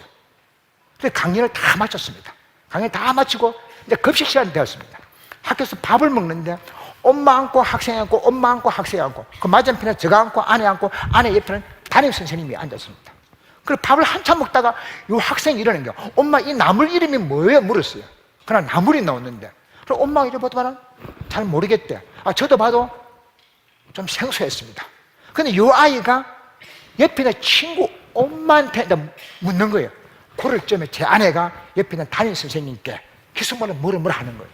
그래서 강연을 다 마쳤습니다. 강연 다 마치고 이제 급식 시간이 되었습니다. 학교에서 밥을 먹는데 엄마 앉고 학생 앉고 엄마 앉고 학생 앉고 그 맞은편에 제가 앉고 아내 앉고 아내 옆에는 담임 선생님이 앉았습니다. 그리고 밥을 한참 먹다가 이 학생이 이러는 게 엄마 이 나물 이름이 뭐예요? 물었어요. 그러나 나물이 나오는데 그럼 엄마가 이래 보더만 잘 모르겠대. 저도 봐도 좀 생소했습니다. 근데 이 아이가 옆에 있는 친구 엄마한테 묻는 거예요. 그럴 점에 제 아내가 옆에 있는 담임 선생님께 희수모를 뭐라 하는 거예요.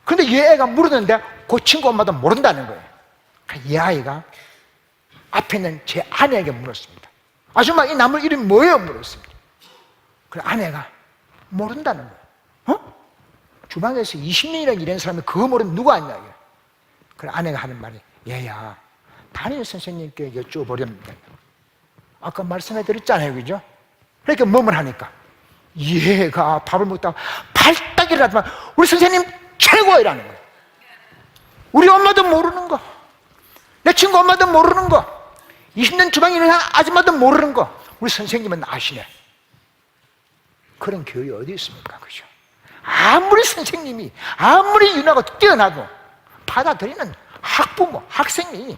근데 이 애가 물었는데 그 친구 엄마도 모른다는 거예요. 이 아이가 앞에 있는 제 아내에게 물었습니다. 아줌마, 이 나물 이름이 뭐예요? 물었습니다. 그 아내가 모른다는 거예요. 주방에서 20년이나 일한 사람이 그거 모르면 누가 아냐. 그 아내가 하는 말이, 얘야, 담임 선생님께 여쭤보렵니다. 아까 말씀해 드렸잖아요, 그죠? 그렇게 뭐뭘 하니까 얘가 밥을 먹다가 발딱이를 하더만 우리 선생님 최고이라는 거예요. 우리 엄마도 모르는 거, 내 친구 엄마도 모르는 거, 20년 주방에 있는 아줌마도 모르는 거, 우리 선생님은 아시네. 그런 교육이 어디 있습니까? 그죠? 아무리 선생님이, 아무리 윤하고 뛰어나도 받아들이는 학부모, 학생이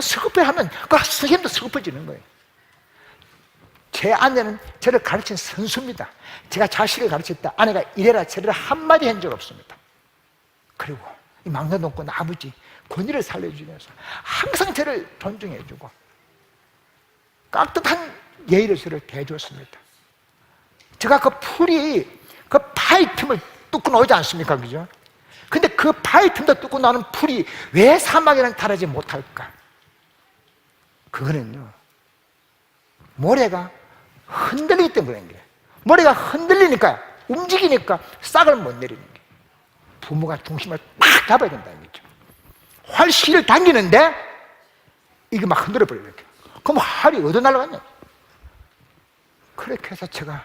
서급해하면 그 선생님도 서급해지는 거예요. 제 아내는 저를 가르친 선수입니다. 제가 자식을 가르칠 때 아내가 이래라 저래라 한마디 한 적 없습니다. 그리고 이 막내동권 아버지 권위를 살려주면서 항상 저를 존중해주고 깍듯한 예의를 저를 대해줬습니다. 제가 그 풀이 그 파이 틈을 뚫고 나오지 않습니까? 그죠? 근데 그 파이 틈도 뚫고 나오는 풀이 왜 사막에는 달하지 못할까? 그거는요, 모래가 흔들리기 때문에 그래요. 모래가 흔들리니까, 움직이니까 싹을 못 내리는 거예요. 부모가 중심을 딱 잡아야 된다는 거죠. 활실을 당기는데 이게 막 흔들어 버려요. 그럼 활이 어디 날아갔냐? 그렇게 해서 제가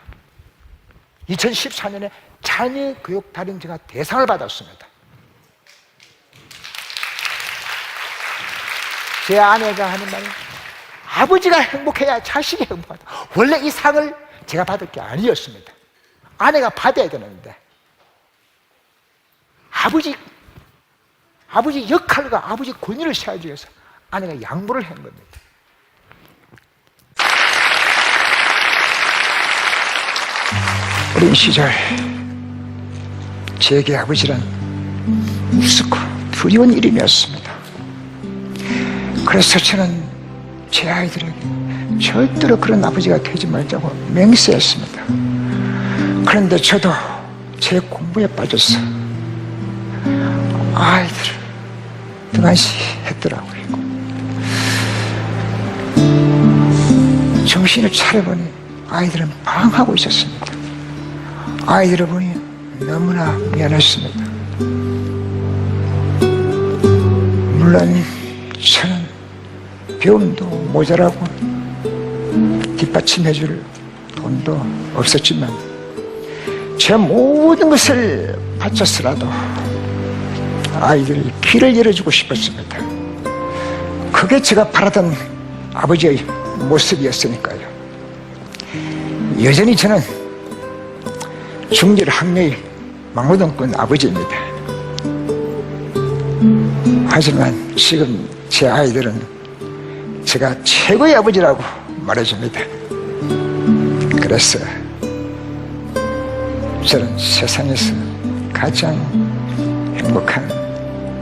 2014년에 자녀교육달인제가 대상을 받았습니다. 제 아내가 하는 말이 아버지가 행복해야 자식이 행복하다. 원래 이 상을 제가 받을 게 아니었습니다. 아내가 받아야 되는데 아버지 역할과 아버지 권위를 세워주기 위해서 아내가 양보를 한 겁니다. 어린 시절 제게 아버지란 무섭고 두려운 이름이었습니다. 그래서 저는 제 아이들에게 절대로 그런 아버지가 되지 말자고 맹세했습니다. 그런데 저도 제 공부에 빠져서 아이들을 등한시했더라고요. 정신을 차려보니 아이들은 방황하고 있었습니다. 아이들을 보니 너무나 미안했습니다. 물론 저는 배움도 모자라고 뒷받침해줄 돈도 없었지만 제 모든 것을 바쳤으라도 아이들이 길을 열어주고 싶었습니다. 그게 제가 바라던 아버지의 모습이었으니까요. 여전히 저는 중졸 학녀의 막무동권 아버지입니다. 하지만 지금 제 아이들은 제가 최고의 아버지라고 말해줍니다. 그래서 저는 세상에서 가장 행복한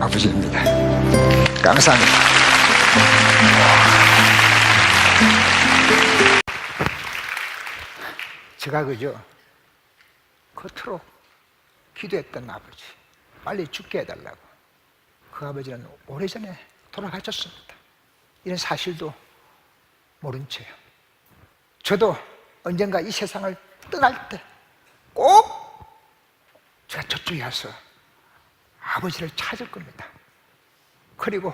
아버지입니다. 감사합니다. 제가 그저 겉으로 기도했던 아버지, 빨리 죽게 해달라고. 그 아버지는 오래전에 돌아가셨습니다. 이런 사실도 모른 채요. 저도 언젠가 이 세상을 떠날 때 꼭 제가 저쪽에 와서 아버지를 찾을 겁니다. 그리고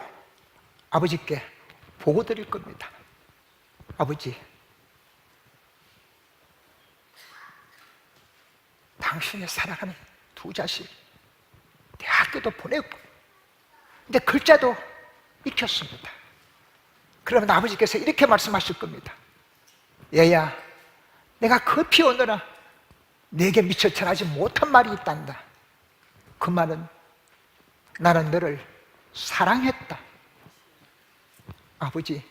아버지께 보고 드릴 겁니다. 아버지, 당신의 사랑하는 두 자식 대학교도 보내고 근데 글자도 익혔습니다. 그러면 아버지께서 이렇게 말씀하실 겁니다. 얘야, 내가 급히 오느라 내게 미처 전하지 못한 말이 있단다. 그 말은 나는 너를 사랑했다. 아버지,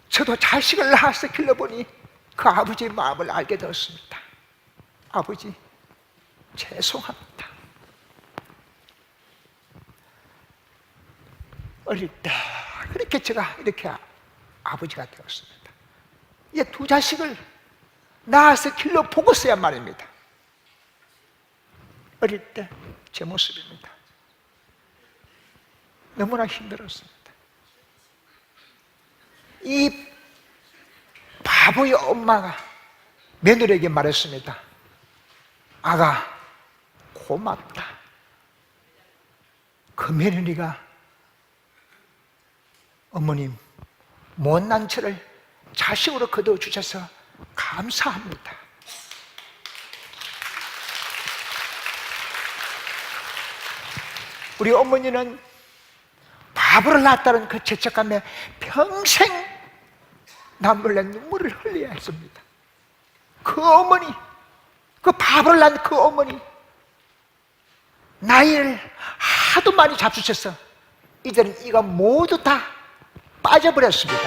저도 자식을 낳아서 길러보니 그 아버지의 마음을 알게 되었습니다. 아버지, 죄송합니다. 어릴 때 그렇게 제가 이렇게 아버지가 되었습니다. 이 두 자식을 낳아서 길러 보고서야 말입니다. 어릴 때 제 모습입니다. 너무나 힘들었습니다. 이 바보의 엄마가 며느리에게 말했습니다. 아가, 고맙다. 그 며느리가 어머님 못난 저를 자식으로 거두어주셔서 감사합니다. 우리 어머니는 바보를 낳았다는 그 죄책감에 평생 남몰래 눈물을 흘려야 했습니다. 그 어머니, 그 바보를 낳은 그 어머니, 나이를 하도 많이 잡수셔서 이들은 이가 모두 다 빠져버렸습니다.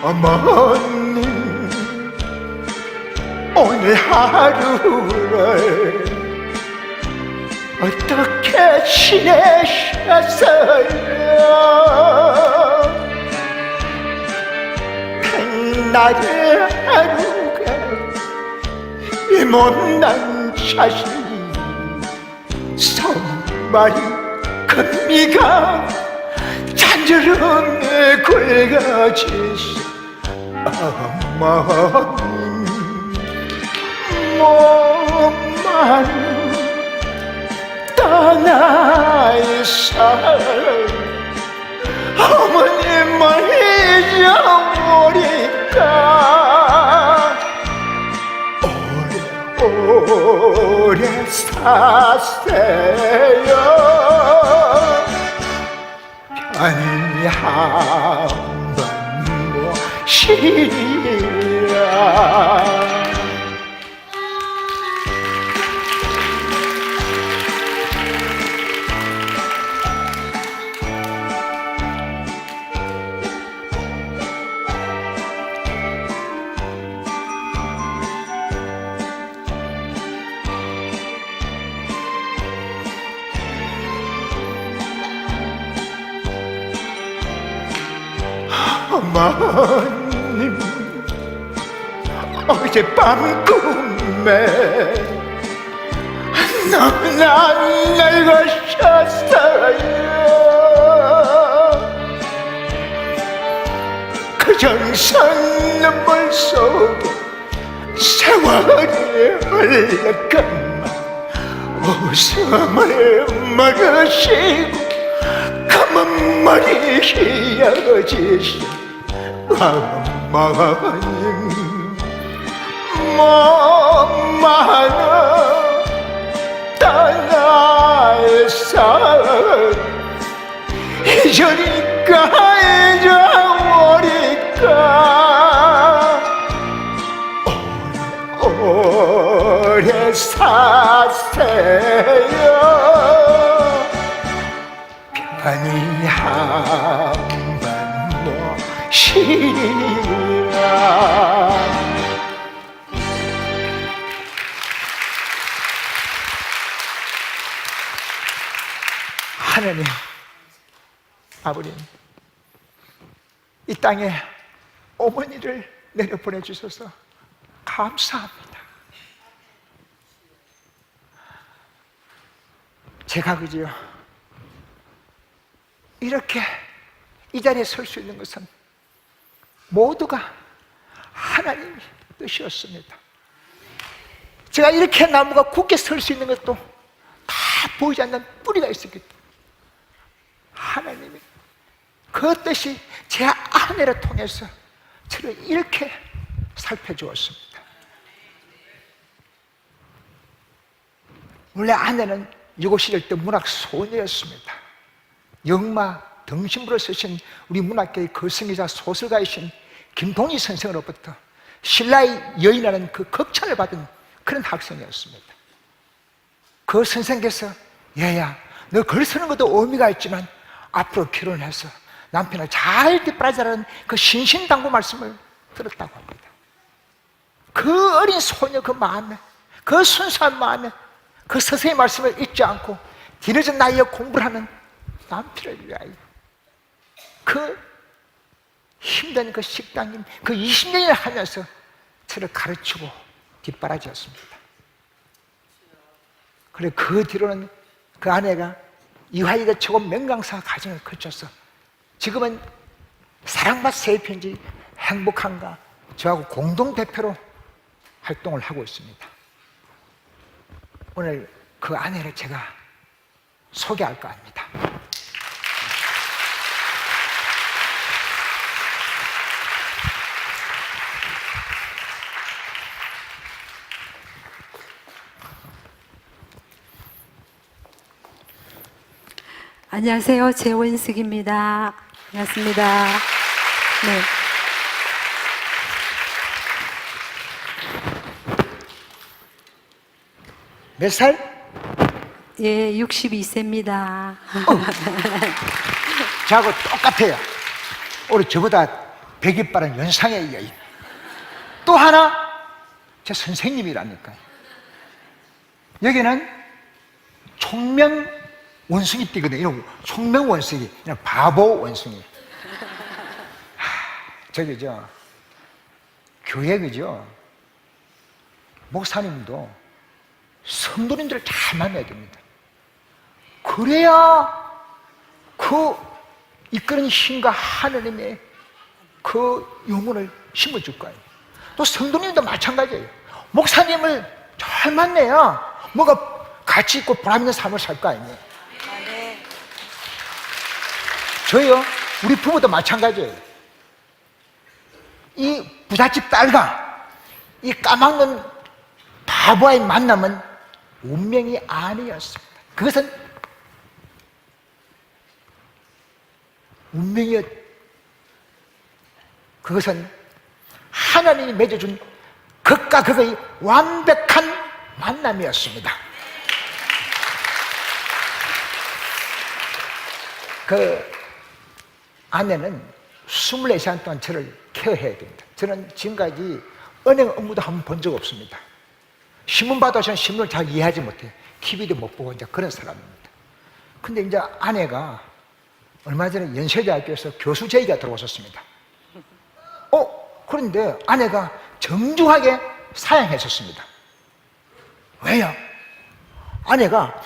어머님, 오늘 하루를 어떻게 지내셨어요? 백날의 하루가 이 못난 자식이 손발이 금미가 잔저름에 굵어지시 어머님 몸만 떠나서 어머님을 잊어버릴까 오래 사세요 편히 한번 모시라 어머님, 어젯밤 꿈에 너무나 늙으셨어요. 그 정성 눈물 속에 세월이 흘러가만 웃음을 머르시고 검은 머리 휘어지신 어머님 몸만 떠나서 잊으니까 잊어버릴까 오래 사세요 편히 한번 모시라 하나님 아버님 이 땅에 어머니를 내려보내주셔서 감사합니다. 제가 그지요 이렇게 이 자리에 설 수 있는 것은 모두가 하나님의 뜻이었습니다. 제가 이렇게 나무가 굳게 설 수 있는 것도 다 보이지 않는 뿌리가 있었기 때문에 하나님이 그 뜻이 제 아내를 통해서 저를 이렇게 살펴주었습니다. 원래 아내는 유고 시절 때 문학 소녀였습니다. 영마 등신부를 쓰신 우리 문학계의 거성이자 소설가이신 김동희 선생으로부터 신라의 여인이라는 그 극찬을 받은 그런 학생이었습니다. 그 선생께서 얘야 너 글 쓰는 것도 의미가 있지만 앞으로 결혼해서 남편을 잘 뒷바라지라는 그 신신당부 말씀을 들었다고 합니다. 그 어린 소녀 그 마음에 그 순수한 마음에 그 선생의 말씀을 잊지 않고 뒤늦은 나이에 공부를 하는 남편을 위하여 그 힘든 그 식당님, 그 20년을 하면서 저를 가르치고 뒷바라지였습니다. 그래 그 뒤로는 그 아내가 이화여대 최고 명강사 가정을 거쳐서 지금은 사랑받 세편지 행복한가 저하고 공동대표로 활동을 하고 있습니다. 오늘 그 아내를 제가 소개할까 합니다. 안녕하세요. 재원숙입니다. 반갑습니다. 네. 몇 살? 예, 62세입니다. 저하고 똑같아요. 우리 저보다 100일 빠른 연상이에요. 또 하나, 제 선생님이라니까요. 여기는 총명 원숭이 띠거든요. 총명 원숭이, 그냥 바보 원숭이. 저기 교회 그죠? 목사님도 성도님들을 잘 만나야 됩니다. 그래야 그 이끄는 힘과 하느님의 그 영혼을 심어줄 거예요. 또 성도님도 마찬가지예요. 목사님을 잘 만나야 뭐가 가치 있고 보람 있는 삶을 살 거 아니에요. 저요, 우리 부부도 마찬가지예요. 이 부잣집 딸과 이 까막눈 바보와의 만남은 운명이 아니었습니다. 그것은 그것은 하나님이 맺어준 극과 극의 완벽한 만남이었습니다. 그 아내는 24시간 동안 저를 케어해야 됩니다. 저는 지금까지 은행 업무도 한 번 본 적 없습니다. 신문 봐도 저는 신문을 잘 이해하지 못해요. TV도 못 보고 이제 그런 사람입니다. 근데 이제 아내가 얼마 전에 연세대학교에서 교수 제의가 들어오셨습니다. 그런데 아내가 정중하게 사양했었습니다. 왜요? 아내가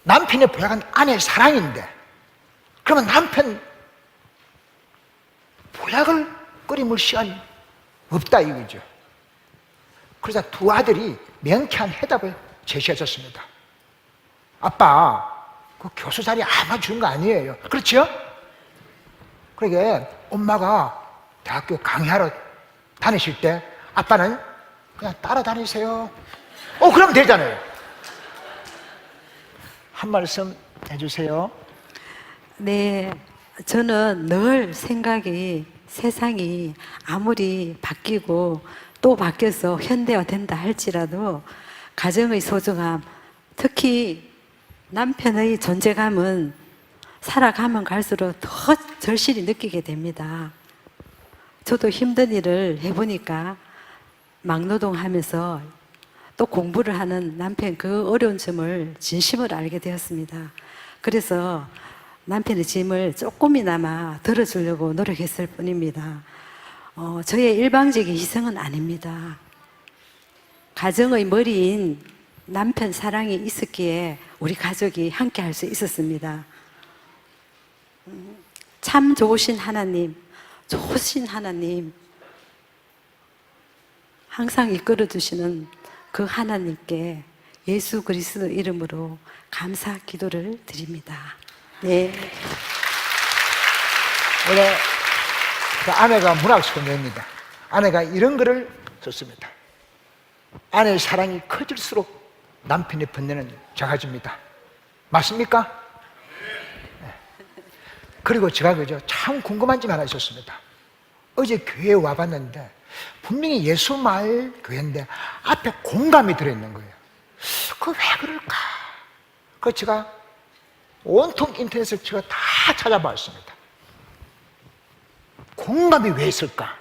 남편의 보약은 아내의 사랑인데 그러면 남편 보약을 끓임을 시간이 없다 이거죠. 그래서 두 아들이 명쾌한 해답을 제시하셨습니다. 아빠, 그 교수 자리 아마 주는 거 아니에요. 그렇죠? 그러게 엄마가 대학교 강의하러 다니실 때 아빠는 그냥 따라다니세요. 그럼 되잖아요. 한 말씀 해주세요. 네, 저는 늘 생각이 세상이 아무리 바뀌고 또 바뀌어서 현대화된다 할지라도 가정의 소중함, 특히 남편의 존재감은 살아가면 갈수록 더 절실히 느끼게 됩니다. 저도 힘든 일을 해보니까 막노동하면서 또 공부를 하는 남편 그 어려운 점을 진심으로 알게 되었습니다. 그래서 남편의 짐을 조금이나마 덜어주려고 노력했을 뿐입니다. 저의 일방적인 희생은 아닙니다. 가정의 머리인 남편 사랑이 있었기에 우리 가족이 함께 할 수 있었습니다. 참 좋으신 하나님, 항상 이끌어 주시는 그 하나님께 예수 그리스도 이름으로 감사 기도를 드립니다. 네. 원래 그 아내가 문학소녀입니다. 아내가 이런 글을 썼습니다. 아내의 사랑이 커질수록 남편의 번뇌는 작아집니다. 맞습니까? 네. 그리고 제가 참 궁금한 점 하나 있었습니다. 어제 교회에 와봤는데 분명히 예수마을 교회인데 앞에 공감이 들어있는 거예요. 그 왜 그럴까? 그 제가 온통 인터넷을 제가 다 찾아봤습니다. 공감이 왜 있을까?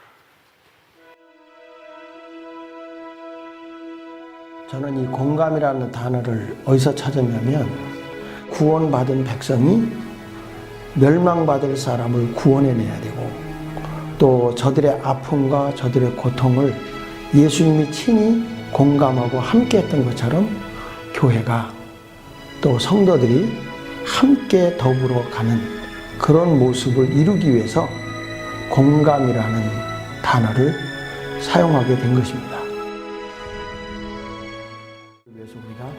저는 이 공감이라는 단어를 어디서 찾았냐면 구원받은 백성이 멸망받을 사람을 구원해내야 되고 또 저들의 아픔과 저들의 고통을 예수님이 친히 공감하고 함께 했던 것처럼 교회가 또 성도들이 함께 더불어 가는 그런 모습을 이루기 위해서 공감이라는 단어를 사용하게 된 것입니다. 그래서 우리가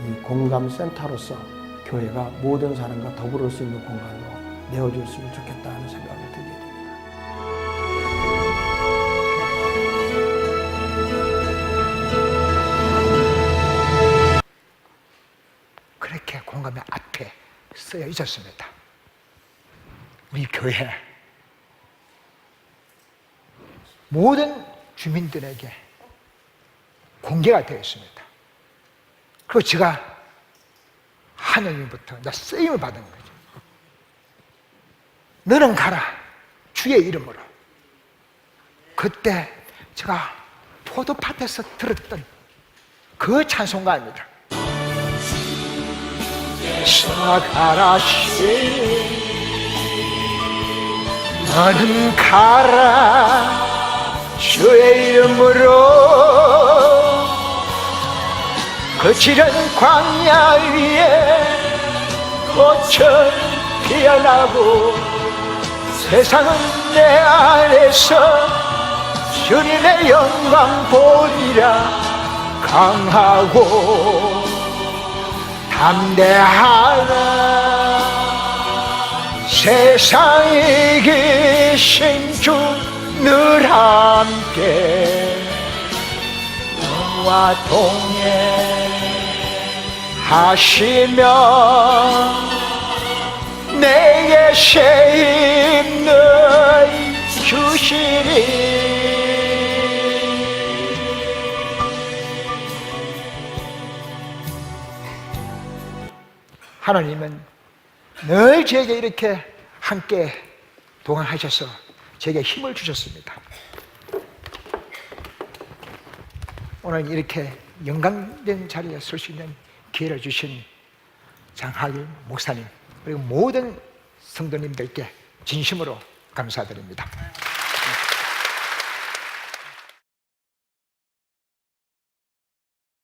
이 공감센터로서 교회가 모든 사람과 더불을 수 있는 공간으로 내어줬으면 좋겠다 하는 생각을 들게 됩니다. 그렇게 공감의 앞에 쓰여 있었습니다. 우리 교회 모든 주민들에게 공개가 되어 있습니다. 그리고 제가 하나님부터 나 쓰임을 받은 거죠. 너는 가라, 주의 이름으로. 그때 제가 포도밭에서 들었던 그 찬송가입니다. 가라, 너는 가라, 주의 이름으로. 거칠은 광야 위에 꽃은 피어나고 세상은 내 안에서 주님의 영광 보리라. 강하고 담대하라. 세상에 계신 주 늘 함께 너와 동행하시며 내게 새 힘을 주시리. 하나님은 늘 제게 이렇게 함께 동행하셔서 제게 힘을 주셨습니다. 오늘 이렇게 영광된 자리에 설 수 있는 기회를 주신 장하길 목사님 그리고 모든 성도님들께 진심으로 감사드립니다.